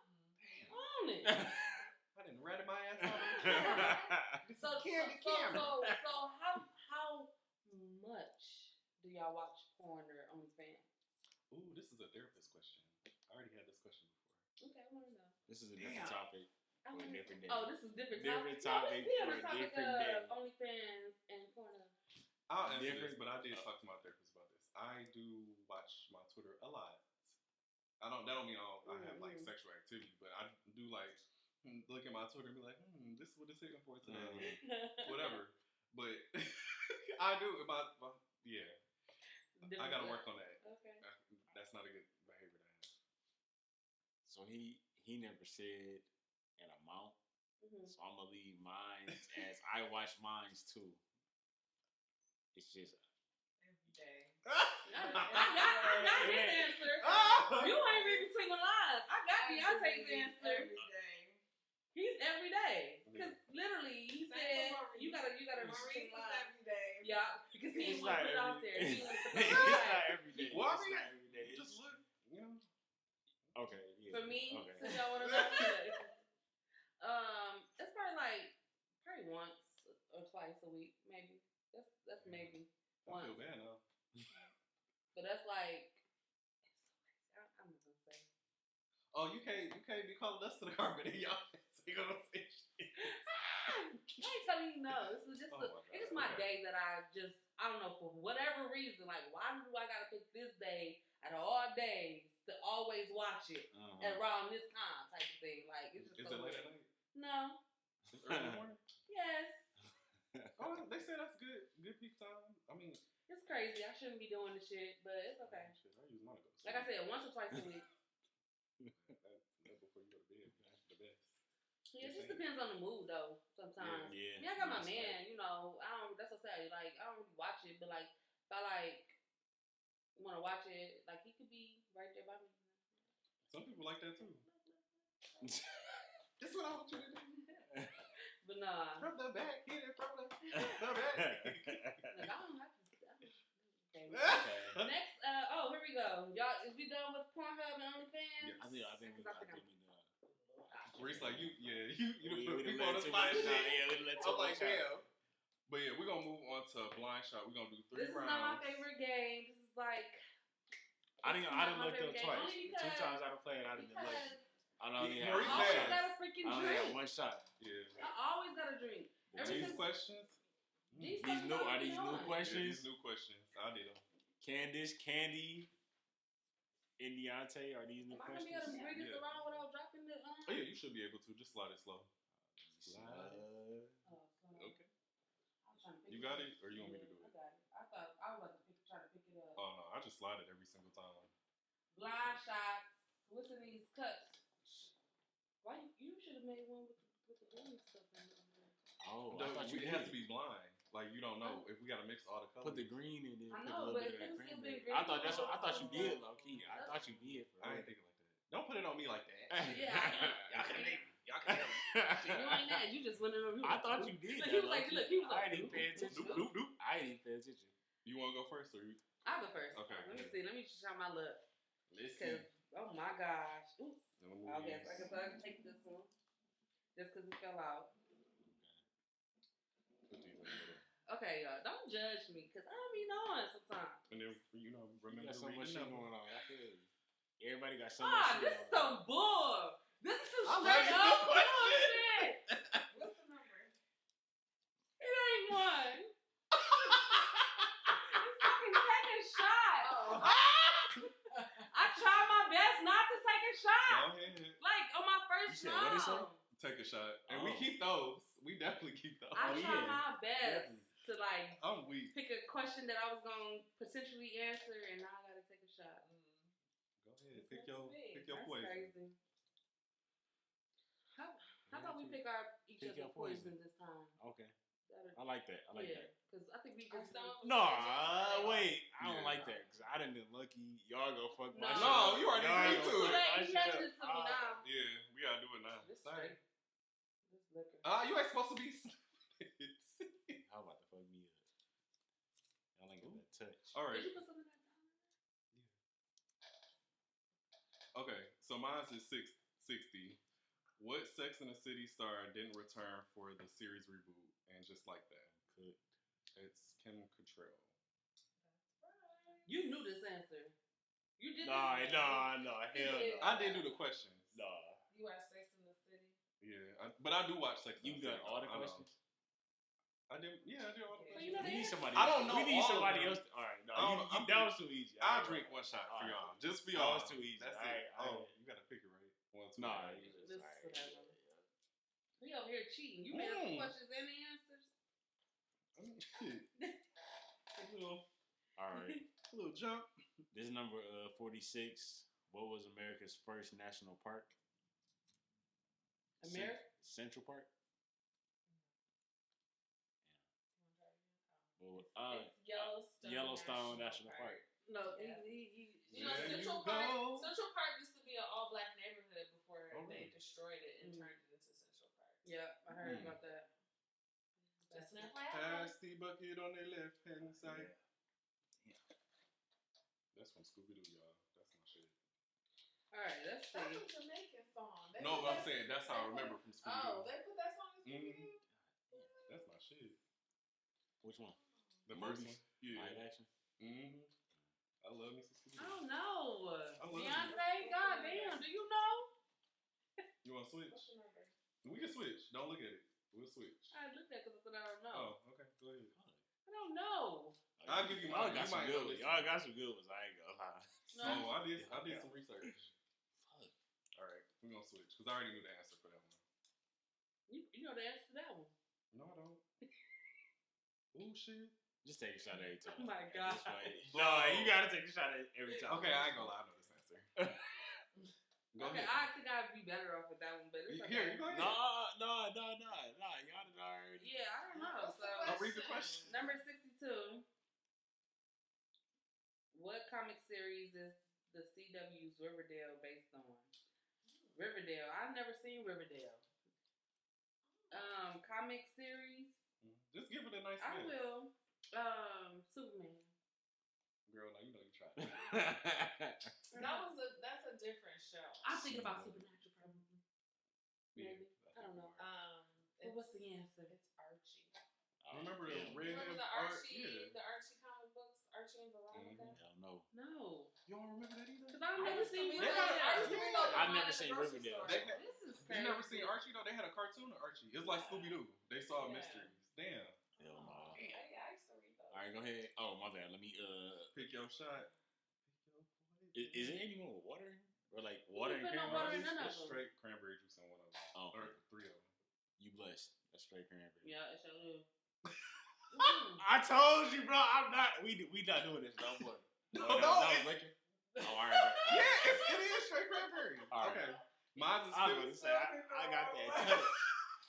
Own it. I didn't rat my ass out. So how much do y'all watch porn or OnlyFans? Ooh, this is a therapist question. I already had this question before. Okay, I want to know. This is a different topic. For a different day. Oh, this is different topic for a different day. OnlyFans and porn. I'll answer this, but I did talk to my therapist about this. I do watch my Twitter a lot. That don't mean I have like sexual activity, but I do like look at my Twitter and be like, this is what it's hitting for today, whatever. But I do about I gotta work on that. Okay, that's not a good behavior to have. So he never said an amount, so I'm gonna leave mine as I watch mines too. It's just every day. I got his answer. You ain't reading between the lines. I got Beyonce's answer. Every day. He's every day. Because literally, he said you gotta read between the lines. Every day. Yeah, because he didn't want to put it out there. He didn't want to put it it's out not every day. Well, it's not every day. Just look, you know. Okay. Yeah. For me, okay. since y'all want to know today, it's probably once or twice a week, maybe. That's maybe once. I feel bad now. But that's like, I'm not gonna say. Oh, you can't be calling us to the carpet and y'all ain't gonna say shit. I ain't telling you no. This is just it's just my day that I don't know, for whatever reason, like why do I gotta pick this day out of all days to always watch it around this time type of thing? Like it's just Is it late at night? No. It's early in the morning? Yes. Oh, they say that's good peak time. I mean, it's crazy. I shouldn't be doing the shit, but it's okay. Shit, I use mine to go to sleep. Like I said, once or twice a week. That before you go to bed, that's the best. Yeah, it just depends on the mood though. Sometimes. Yeah. I got my man. You know, that's what I say. Like I don't really watch it, but like if I like want to watch it, like he could be right there by me. Some people like that too. That's what I want you to do. But nah. From the back, hit it from the back. Like, I don't have to. Okay. Next, here we go. Y'all, is we done with Pornhub and OnlyFans? Yeah, I think we done. Reece, like you put people on the spot. I'm like, damn. But yeah, we're gonna move on to blind shot. We're gonna do 3 rounds. This is not my favorite game. This is like. I didn't look up twice. 2 times I played, I didn't look. I only always got a freaking drink. I only had 1 shot. Yeah. I always got a drink. These questions. Are these new questions? These new questions. I did them. Candace, Candy, and Deontay, are these new questions? Am I gonna be able to bring this around without dropping the? Oh yeah, you should be able to. Just slide it slow. Slide. Okay. You got it, or you want me to do it? I got it. I thought I was about to try to pick it up. Oh no, I just slide it every single time. Blind shots. What's in these cups? Why you should have made one with the green stuff in there. Oh, it has to be blind. Like you don't know if we gotta mix all the colors. Put the green in there. I know, but it could still be green. I thought you did, low key. I thought you did. I ain't thinking like that. Don't put it on me like that. Yeah, y'all can make me. Y'all can help me. You ain't that. You just went in the room. I thought you did. He was like, look, I didn't pay attention. I didn't pay attention. You want to go first, or you? I'll go first. Okay. Let me see. Let me try my luck. Let's see. Oh my gosh. Oops. Okay, so I can take this one. Just because it fell out. Okay, y'all. Don't judge me, because I don't be knowing sometimes. And then, remember so much shit going on. I feel you. Everybody got so much shit. This is some bull. This is some straight up bullshit. What's the number? It ain't one. It's fucking second shot. I try my best not to take a shot. Go ahead. Like, on my first round. Take a shot. And we keep those. We definitely keep those. I try my best to, like, I'm weak. Pick a question that I was going to potentially answer, and now I got to take a shot. Go ahead. Pick your poison. Crazy. How about we pick each other poison this time? Okay. I like that. Because I think we just... wait. I don't like that, because I done been lucky. Y'all go fuck my shit. No, you already agreed to it. You have this to me now. Yeah, we gotta do it now. Sorry. You ain't supposed to be... Hold touch. All right. Did you put something like that? Yeah. Okay, so mine's is 60. What Sex and the City star didn't return for the series reboot? And just like that, it's Kim Cattrall. You knew this answer. You did. No, hell no. I didn't do the questions. No. You watch Sex in the City? Yeah, but I do watch Sex and the City. You got all the questions? I did. Yeah, I did all the questions. You know we need somebody. I don't know. We need all somebody of else. All right, no, that was too easy. I'll drink one shot for y'all. Just for y'all. That was too easy. That's it. You gotta pick it right. 1, 2. Nah, we over here cheating. You made up the questions and the answers. I mean, shit. All right. A little jump. This is number 46. What was America's first national park? Central Park. Yellowstone National Park. No, you know, Central Park used to be an all-black neighborhood before they destroyed it and turned it into Central Park. Yeah, I heard about that. That's not Pass the bucket on the left-hand side. Yeah. That's from Scooby-Doo, y'all. That's my shit. All right, let's see. That's a Jamaican song. No, but I'm saying that's how I remember from Scooby-Doo. Oh, they put that song in Scooby-Doo? That's my shit. Which one? The first one? Yeah. Live action? Mm-hmm. I love me some Scooby-Doo. I don't know. Beyonce, goddamn, do you know? You want to switch? What's your number? We can switch. Don't look at it. We'll switch. I looked at it because I don't know. Oh, okay. Go ahead. I don't know. I'll give you mine. Y'all got some good ones. I ain't gonna lie. No, I did some research. Fuck. All right, we're gonna switch because I already knew the answer for that one. You know the answer to that one. No, I don't. Ooh, shit. Just take a shot every time. Oh my God. No, you gotta take a shot every time. Okay, I ain't gonna lie. I know this answer. Go ahead. I think I'd be better off with that one, but it's okay. Here, go ahead. No. Y'all done already. Yeah, I don't know. So I'll read the question. Number 62. What comic series is the CW's Riverdale based on? Riverdale. I've never seen Riverdale. Comic series. Just give it a nice I name. will. Superman. Girl, now you know you tried. That's a different show. I'm thinking about Supernatural probably. Yeah, maybe. I don't know. What's the answer? It's Archie. Remember the Remember the Archie? The Archie comic books, Archie and Veronica. Hell no. No. You don't remember that either? Because I've never seen Riverdale. I've never seen Riverdale. This is crazy. You never seen Archie though? They had a cartoon of Archie. It's like Scooby-Doo. They solve mysteries. Damn. Hell no. I used to read those. Alright, go ahead. Oh, my bad. Let me pick your shot. Is there any more water? Or like water and cranberry? It's straight cranberry juice in one of them. Oh. Or 3 of them. You blessed. That's straight cranberry. Yeah, it sure is. I told you, bro. I'm not. We not doing this, no more. No. That was liquor. Oh, all right. Yeah, it is straight cranberry. All right. Okay. Mine's is I was gonna say I got that touch.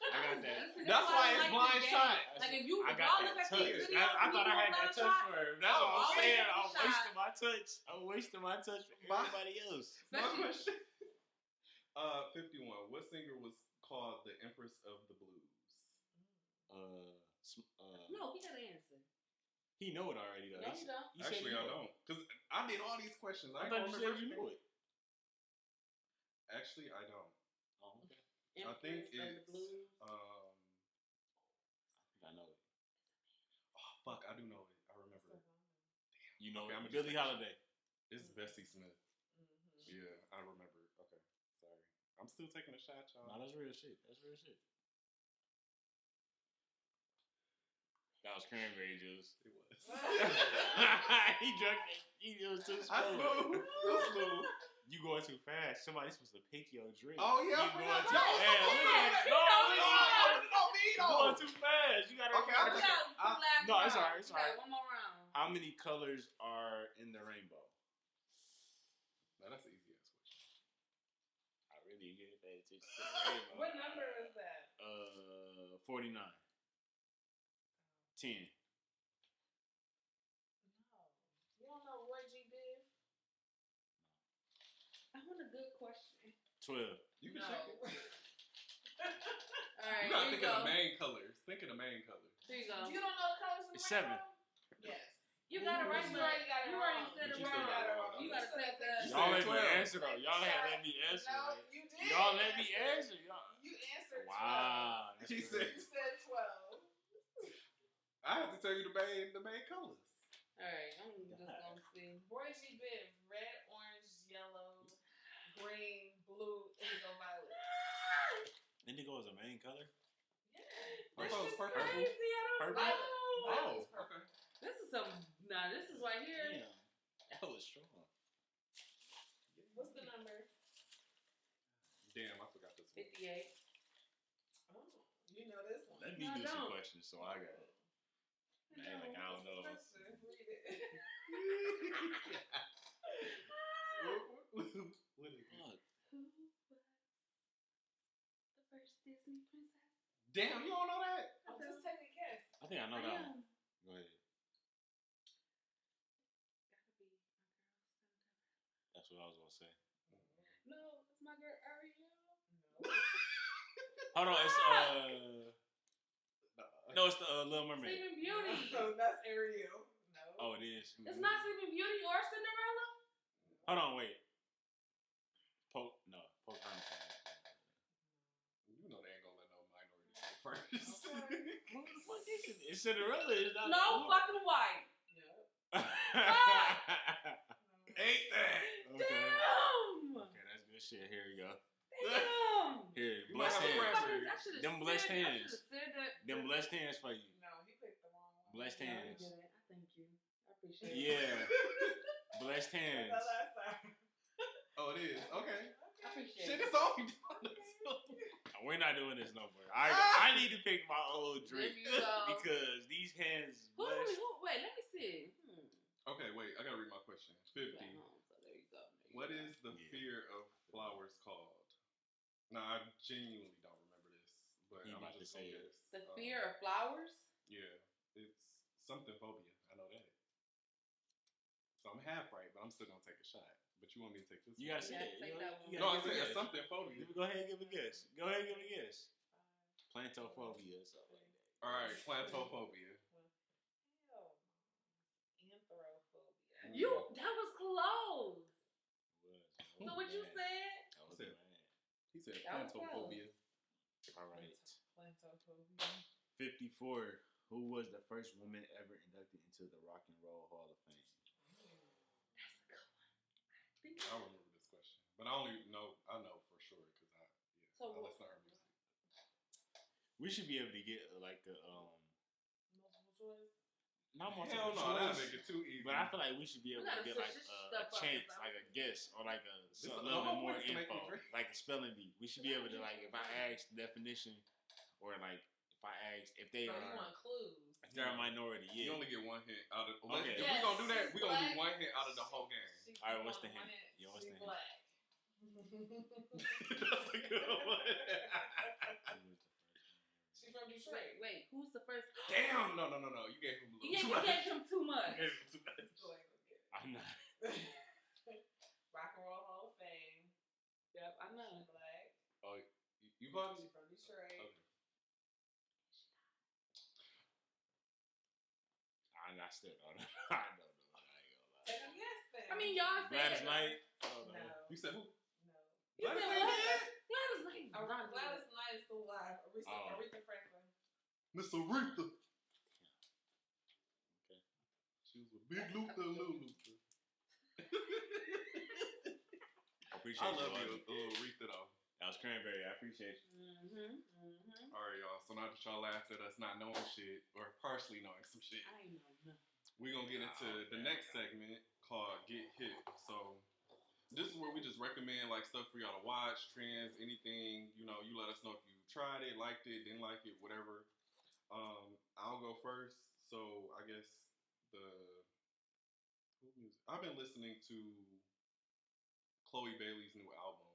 I got that. That's why it's blind shot. Like if you I got that touch. I thought I had that touch for her. That's what I'm saying. I'm wasting my touch. I'm wasting my touch for everybody else. My question. 51. What singer was called the Empress of the Blues? No, he got an answer. He know it already though. No, he don't. Actually, I don't. Because I did all these questions. I thought you said you knew it. Actually, I don't. Oh, okay. Empress I think of it's the Blues. I know it. Oh fuck, I do know it. I remember it. Damn. You know it. Billie Holiday. It's Bessie Smith. Mm-hmm. Yeah, I remember it. Okay, sorry. I'm still taking a shot, y'all. No, that's real shit. That was cranberry juice. It was. He drank it. He was too smooth. Too smooth. You going too fast. Somebody's supposed to pick your drink. Oh, yeah. You going too fast. You going too fast. You gotta. Okay, no, it's alright. It's alright. One more round. How many colors are in the rainbow? No, that's the easiest question. I really get that attention to the rainbow. What number is that? 49. 10. No. You don't know Roy G. Biv? I want a good question. 12. You can check it. Alright, you gotta think of the main colors. Think of the main colors. Here you go. You don't know the colors of the rainbow? 7. Yes. You got it right, but you already said it wrong. You gotta take that. Y'all let me answer though. Y'all had let me answer. No, you did. Y'all let me answer. You answered 12. Wow. You said 12. I have to tell you the main colors. Alright, I'm just gonna see. Boys, you been red, orange, yellow, green, blue, indigo, violet. Indigo is a main color? Yeah. Purple is purple. Crazy, I don't know. Oh, okay. This is some. Nah, this is right here. Damn. That was strong. What's the number? Damn, I forgot this one. 58. Oh, you know this one. Let me do some questions, so I got it. Man, like, I don't know. Read it. What is it? Who was the first Disney princess? Damn, you don't know that? I'm just taking a guess. I think I know that one. Go ahead. Gotta be my girl Cinderella. That's what I was gonna say. No, it's my girl Ariel. No. Hold on, it's no, it's the Little Mermaid. Sleeping Beauty. No, that's Ariel. No. Oh, it is. It's not Sleeping Beauty or Cinderella. Hold on, wait. Pocahontas. You know they ain't gonna let no minority go first. What is it? It's Cinderella. It's not Snow, Black and White. Ain't that? Okay. Damn. Okay, that's good shit. Here we go. Damn. Here, You blessed might have a hands. preference. Them blessed hands. That. Them blessed hands for you. No, he picked the wrong one. Blessed hands. I thank you. I appreciate it. Yeah. Blessed hands. The last time. Oh, it is? Okay. I appreciate Shit, it. it's all you doing. We're not doing this no more. I need to pick my old drink There you go. because these hands. Wait, let me see. Okay, wait. I gotta read my question. 50. So there you go. What is the fear of flowers called? Now, I genuinely don't remember this, but You I'm about to just say gonna it. guess. The fear of flowers? Yeah, it's something phobia. I know that. So I'm half right, but I'm still gonna take a shot. But you want me to take this You one? gotta say it. take that one. You No, I gotta said give a it's guess. something phobia. Go ahead and give a guess. Go ahead and give a guess. Plantophobia or something like that. All right, plantophobia. Hell, anthrophobia. That was close. So what you said? I was Said- mad. He said That was plantophobia. All right. Plantophobia. 54. Who was the first woman ever inducted into the Rock and Roll Hall of Fame? That's a good one. I don't remember this question, but I know for sure because I listen to her music. We should be able to get like a Multiple choice. not more Hell no, that'll make it too easy. but I feel like we should be able We to gotta get switch like this a stuff up, chance, because like a guess, or like a the little whole bit more point is to make me info, drink. like a spelling bee. We should be able to like if I ask the definition, or like if I ask if they So are you want clues? if they're a minority. You Yeah. only get one hit out of. Okay. If we're gonna do that, we're gonna do one hit out of the whole game. All right, what's the hint? Yeah, what's the hint? Black. That's a good one. She's from Detroit. Wait, who's the first? Damn! No. You gave him a little You too much. gave him too much. You gave him too much. Go ahead, go get it. I'm not. Rock and Roll Hall of Fame. Yep, I know. She black. Oh, you got She's it? from Detroit. Okay. I still don't know. I don't know. I ain't gonna lie. Take a guess then. I mean, y'all said Gladys it. Knight. I don't know. No. You said who? No. You said Gladys what? Knight? Gladys Knight. Gladys Knight is still alive. Aretha Franklin. Miss Aretha. Okay. She was with Big Luther and Little Luther. I appreciate I you. love Audrey. you, little Aretha though. That was Cranberry. I appreciate you. All right, y'all. So now that y'all laughed at us not knowing shit or partially knowing some shit, I ain't know nothing. we're gonna get into the next segment called Get Hit. So this is where we just recommend like stuff for y'all to watch, trends, anything. You know, you let us know if you tried it, liked it, didn't like it, whatever. I'll go first. So I guess I've been listening to Chloe Bailey's new album.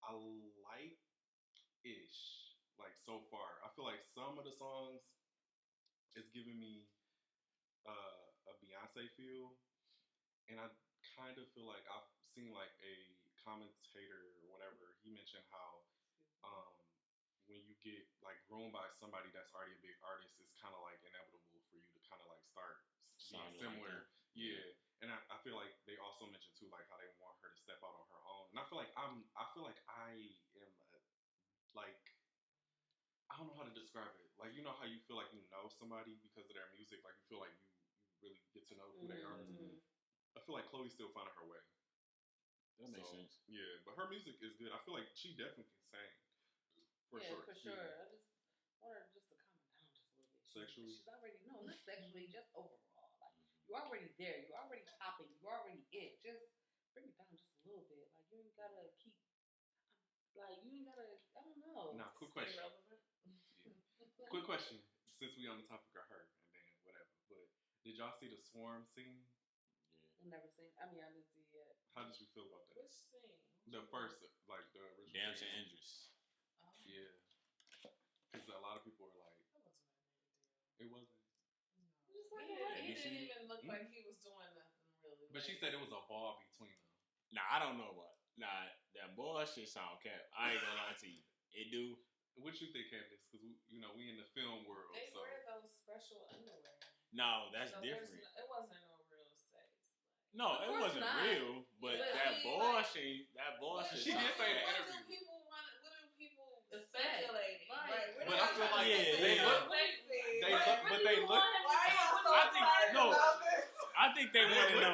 I like ish, like so far. I feel like some of the songs is giving me a Beyonce feel, and I kind of feel like I've seen like a commentator or whatever. He mentioned how when you get like groomed by somebody that's already a big artist, it's kind of like inevitable for you to kind of like start similar. Yeah. And I feel like they also mentioned too, like how they want her to step out on her own. And I feel like I am like, I don't know how to describe it. Like, you know how you feel like you know somebody because of their music. Like you feel like you really get to know who they are. Mm-hmm. I feel like Chloe's still finding her way. That makes sense. Yeah, but her music is good. I feel like she definitely can sing. For sure. I just want her just to calm down just a little bit. Sexually? She's already, not sexually, just overall. Like, you're already there. You're already popping. You're already it. Just bring it down just a little bit. Like, you ain't gotta keep, I don't know. Now, quick question. Quick question. Since we on the topic of her, and then whatever. But did y'all see the Swarm scene? I've never seen. I didn't see it yet. How did you feel about that? Which scene? The first, like the original. Damn to Idris. Yeah. Because a lot of people were like, it wasn't. He didn't even look like he was doing nothing really. But she said it was a ball between them. Nah, I don't know what. Nah, that bullshit sound cap. I ain't gonna lie to you. It do. What you think, Candace? Because we in the film world. They wear those special underwear. No, that's different. It wasn't no real sex. No, it wasn't real. But that bullshit. She did say in the interview. What do people speculating? But I feel like they look. I think they want to know.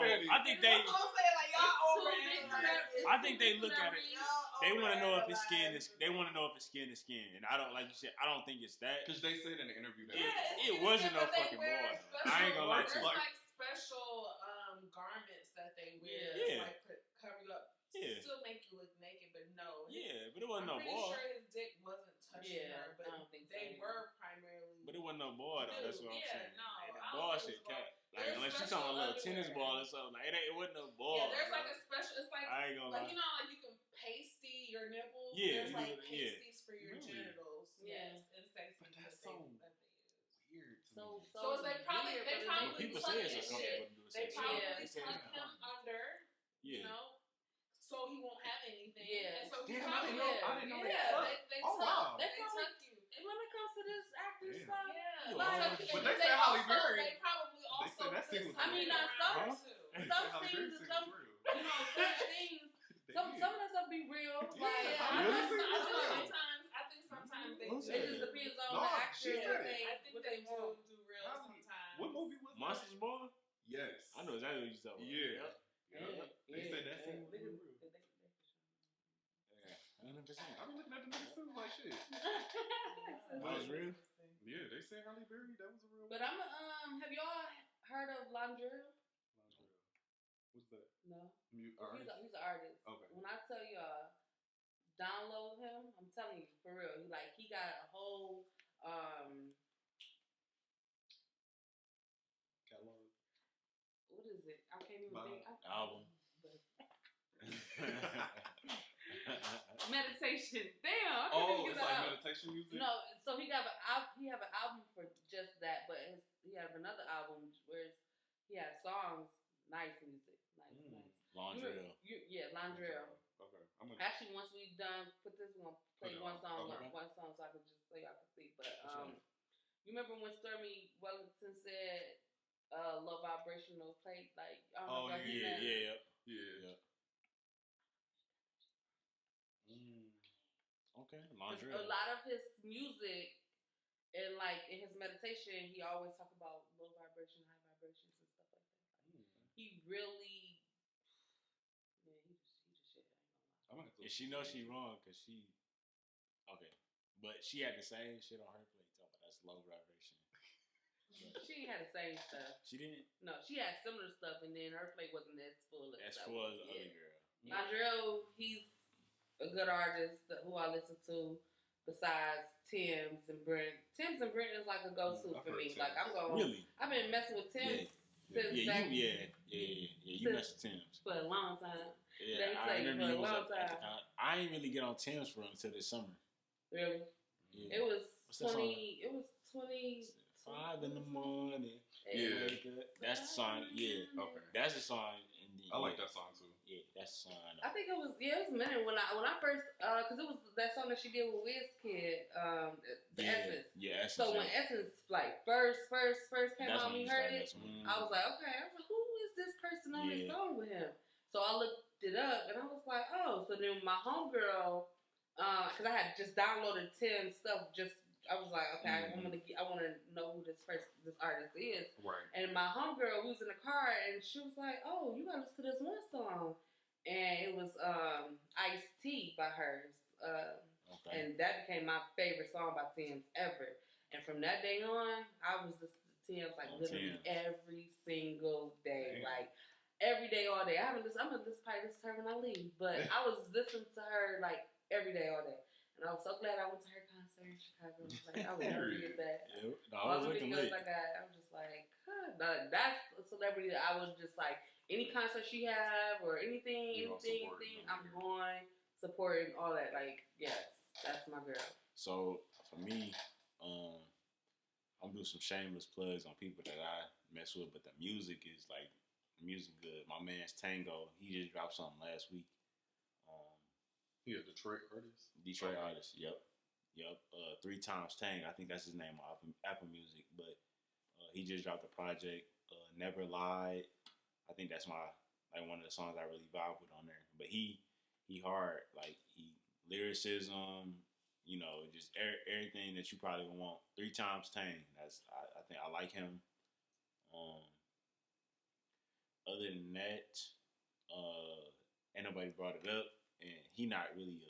I think they look at it. They want to know if it's skin is. They want to know if it's skin to skin, and I don't like you said. I don't think it's that. Because they said in the interview that it wasn't no fucking ball. I ain't gonna lie to you. There's like special garments that they wear. Yeah. Like cover you up. Yeah. Still make you look naked, but no. Yeah, but it wasn't no ball. I'm pretty sure his dick wasn't touching her, but I don't think they were primarily. But it wasn't no ball though. That's what I'm saying. No, that ball shit cat. Like unless you talking about a little tennis ball or something, like it wasn't no ball. Yeah, there's like a special. It's like I ain't gonna like lie. You know, like you can pasty your nipples. Yeah, there's like pasties for your genitals. Yeah, and sexy. But that's so weird. So they probably people tuck say it's this uncomfortable to do They probably sex. tuck him under. Yeah. You know. So he won't have anything. Yeah. And so Damn, I didn't know they tuck. They tuck you. And when it comes to this actor stuff, but they said Halle Berry. They probably also. That scene was some scenes and some things. Some of that stuff be real. Like I think sometimes they do. It just depends on the actors. I think they do real sometimes. What movie was that? Monsters Ball? Yes. I know exactly what you're talking about. Yeah. They said that scene was real. 100%. I be looking at the next too like shit. That was real? Yeah, they said Halle Berry, that was a real. But have y'all heard of Landrell? What's that? No. He's an artist. Okay. When I tell y'all, download him, I'm telling you, for real. He got a whole catalog. What is it? I can't even think. Album. Meditation. Damn. It's like meditation music. No, so he have an album for just that, but he have another album where he has songs, nice music, nice. Landrell. Landrell. Okay. Actually, once we done put this, we're gonna play one song so I can just play out the thing. But you remember when Stormy Wellington said, "Low vibrational plate"? Like, yeah. Okay, Landrell. A lot of his music and in his meditation, he always talk about low vibration, high vibrations, and stuff like that. He really, he just shit. I ain't gonna lie. And she knows she wrong because she, but she had the same shit on her plate. Talking about that's low vibration. She had the same stuff. She didn't. No, she had similar stuff, and then her plate wasn't as full as the other girl. Landrell, he's a good artist who I listen to besides Tim's and Brent. Tim's and Brent is like a go-to for me. Like I'm going. Really? I've been messing with Tim's since you mess with Tim's for a long time. Yeah, I remember you was at the time. I didn't really get on Tim's for him until this summer. Really? Yeah. It was 20. It was 5 in the morning. Yeah. That's the song. Yeah. Okay. That's the song. Indeed. I like that song too. Yeah, That's the song I know. I think it was a minute when I first because it was that song that she did with Wizkid, the Essence. Yeah, Essence. So when Essence like first came out, and we heard it, I was like, okay, I was like, who is this person on this song with him? So I looked it up and I was like, oh. So then my homegirl, because I had just downloaded Tim's stuff, I was like, okay, I want to know who this artist is. Right. And my homegirl, we was in the car, and she was like, oh, you gotta listen to this one song. And it was Ice-T by hers. And that became my favorite song by Tim's ever. And from that day on, I was listening to Tim's like literally every single day. Damn. Like every day, all day. I'm gonna listen to her when I leave. But I was listening to her like every day, all day. And I was so glad I went to her concert in Chicago. Like, I would never forget that. All the videos I got, I was just like, that's a celebrity that I was just like, any concert she have or anything, I'm going, supporting all that. Like, yes, that's my girl. So, for me, I'm doing some shameless plugs on people that I mess with, but the music is good. My man's Tango, he just dropped something last week. He a Detroit artist? Detroit artist, yep. 3 Times Tang, I think that's his name on Apple Music, but he just dropped a project, Never Lied. I think that's one of the songs I really vibe with on there. But he hard, like he lyricism, just everything that you probably would want. 3 Times Tang. I think I like him. Other than that, ain't nobody brought it up, and he not really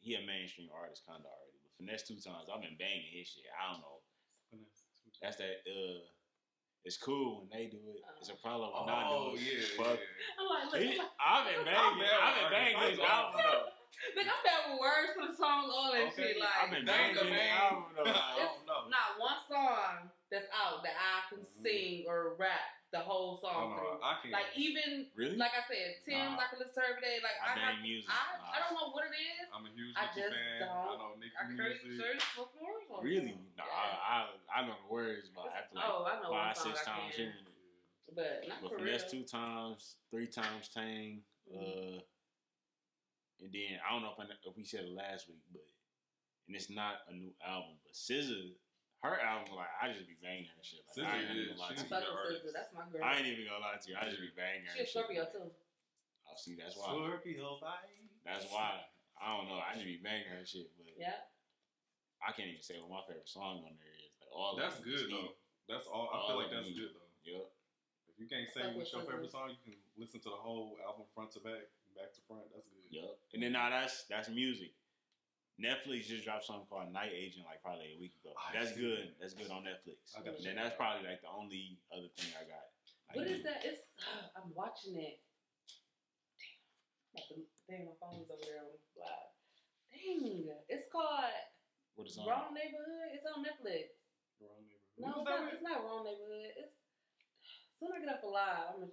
he a mainstream artist kind of already. But Finesse 2 Times, I've been banging his shit. I don't know. That's that. It's cool when they do it. It's a problem when I do it. Yeah. I've been banging his album though. Look, I'm bad with words for the songs, all that shit. Like, I've been banging his album though. It's not one song that's out that I can sing or rap the whole song through. I can't. Like even, really? Like I said, Tim's, I can listen to her every day. Like I music. I don't know what it is. I'm a huge Nicki fan. I know Nicki music. Really? No, I know the words, but I have to I know 5-6 times hearing it. But not for real. Finesse 2 Times, 3 Times Tang, and then I don't know if we said it last week, and it's not a new album, but SZA. Her album, I just be banging her shit. I ain't even gonna lie to you. That's my girl. I ain't even gonna lie to you. I just be banging her shit. She's a Scorpio too. Oh, see, that's why. Scorpio vibe. That's why. I don't know. I just be banging her shit, but I can't even say what my favorite song on there is. That's good though. That's all. I feel like that's good though. Yep. If you can't say what's your favorite song, you can listen to the whole album front to back to front. That's good. Yep. And then now that's music. Netflix just dropped something called Night Agent probably a week ago. That's good. That's good on Netflix. And then that's probably the only other thing I got. What is that? It's I'm watching it. Damn, my phone's over there on live. Dang, it's called What is Wrong Neighborhood. It's on Netflix. Wrong Neighborhood. No, it's not Wrong Neighborhood. It's soon I get up alive.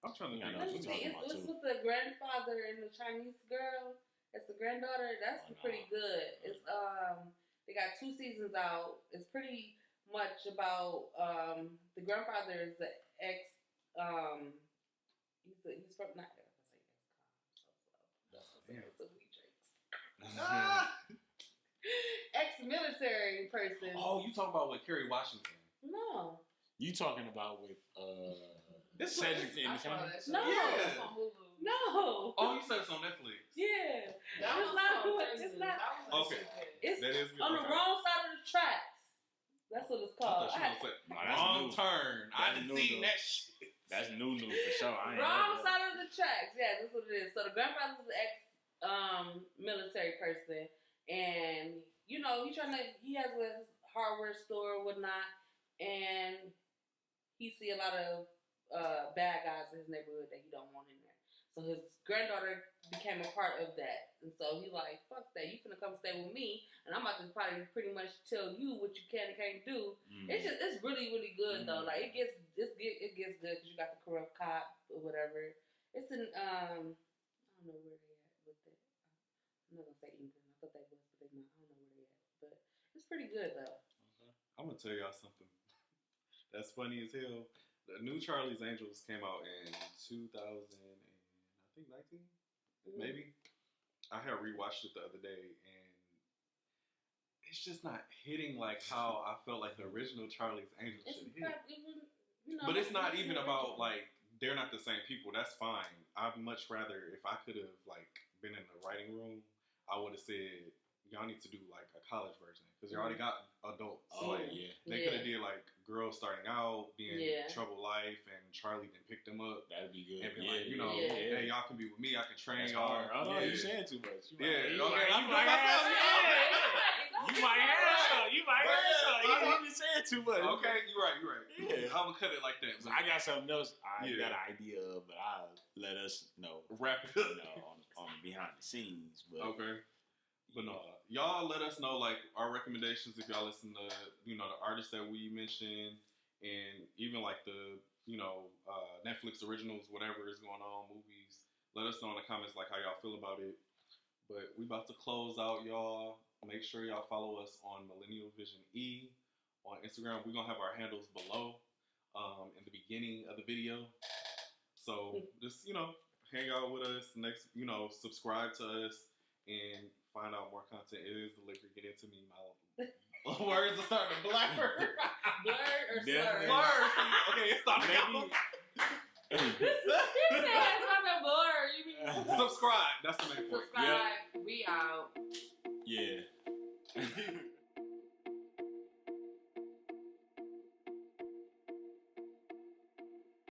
I'm trying to think. It's with the grandfather and the Chinese girl. It's the granddaughter. That's pretty good. It's they got 2 seasons out. It's pretty much about the grandfather is the ex he's from not ex-military person. Oh, you talking about with Kerry Washington? No. You talking about with Cedric in the Family? No. Yeah. No. Oh, you said it's on Netflix. Yeah. It's not. Okay. It's that is good. on the wrong side of the tracks. That's what it's called. Wrong turn. I didn't see that shit. That's new for sure. Wrong side of the tracks. Yeah, that's what it is. So the grandfather's an ex-military person, and he has a hardware store or whatnot, and he see a lot of bad guys in his neighborhood that he don't want in there. So his granddaughter became a part of that. And so he's like, fuck that. You finna come stay with me. And I'm about to probably pretty much tell you what you can and can't do. It's really, really good though. Like it gets good because you got the corrupt cop or whatever. It's in, I don't know where they at with it. I'm not gonna say England. I thought they was, but they not. I don't know where they at. But it's pretty good though. Okay. I'm gonna tell y'all something that's funny as hell. The new Charlie's Angels came out in 2019, maybe. I had rewatched it the other day, and it's just not hitting like how I felt like the original Charlie's Angels should hit. But it's not even about like they're not the same people. That's fine. I'd much rather if I could have like been in the writing room, I would have said y'all need to do like a college version because you already got adults. Oh like, yeah, they could have did like girls starting out being trouble life, and Charlie then picked them up. That'd be good. And been like, hey, y'all can be with me. I can train y'all. Oh no, you saying too much. You might have some. You ain't saying too much. Okay, you're right. Yeah, I'm gonna cut it like that. So I got something else I got an idea of, but I'll let us know. Wrap it up. On behind the scenes. But okay. But no, y'all let us know like our recommendations if y'all listen to the artists that we mentioned, and even like the Netflix originals, whatever is going on, movies. Let us know in the comments like how y'all feel about it. But we about to close out, y'all. Make sure y'all follow us on Millennial Vision E on Instagram. We're gonna have our handles below in the beginning of the video. So just hang out with us. Next, subscribe to us and find out more content. It is the liquor. Get into me. My words are starting to blur. Blur or slur? Blur. Okay, it's starting to go. It's not a blur. You mean subscribe. That's the main point. Subscribe. We out.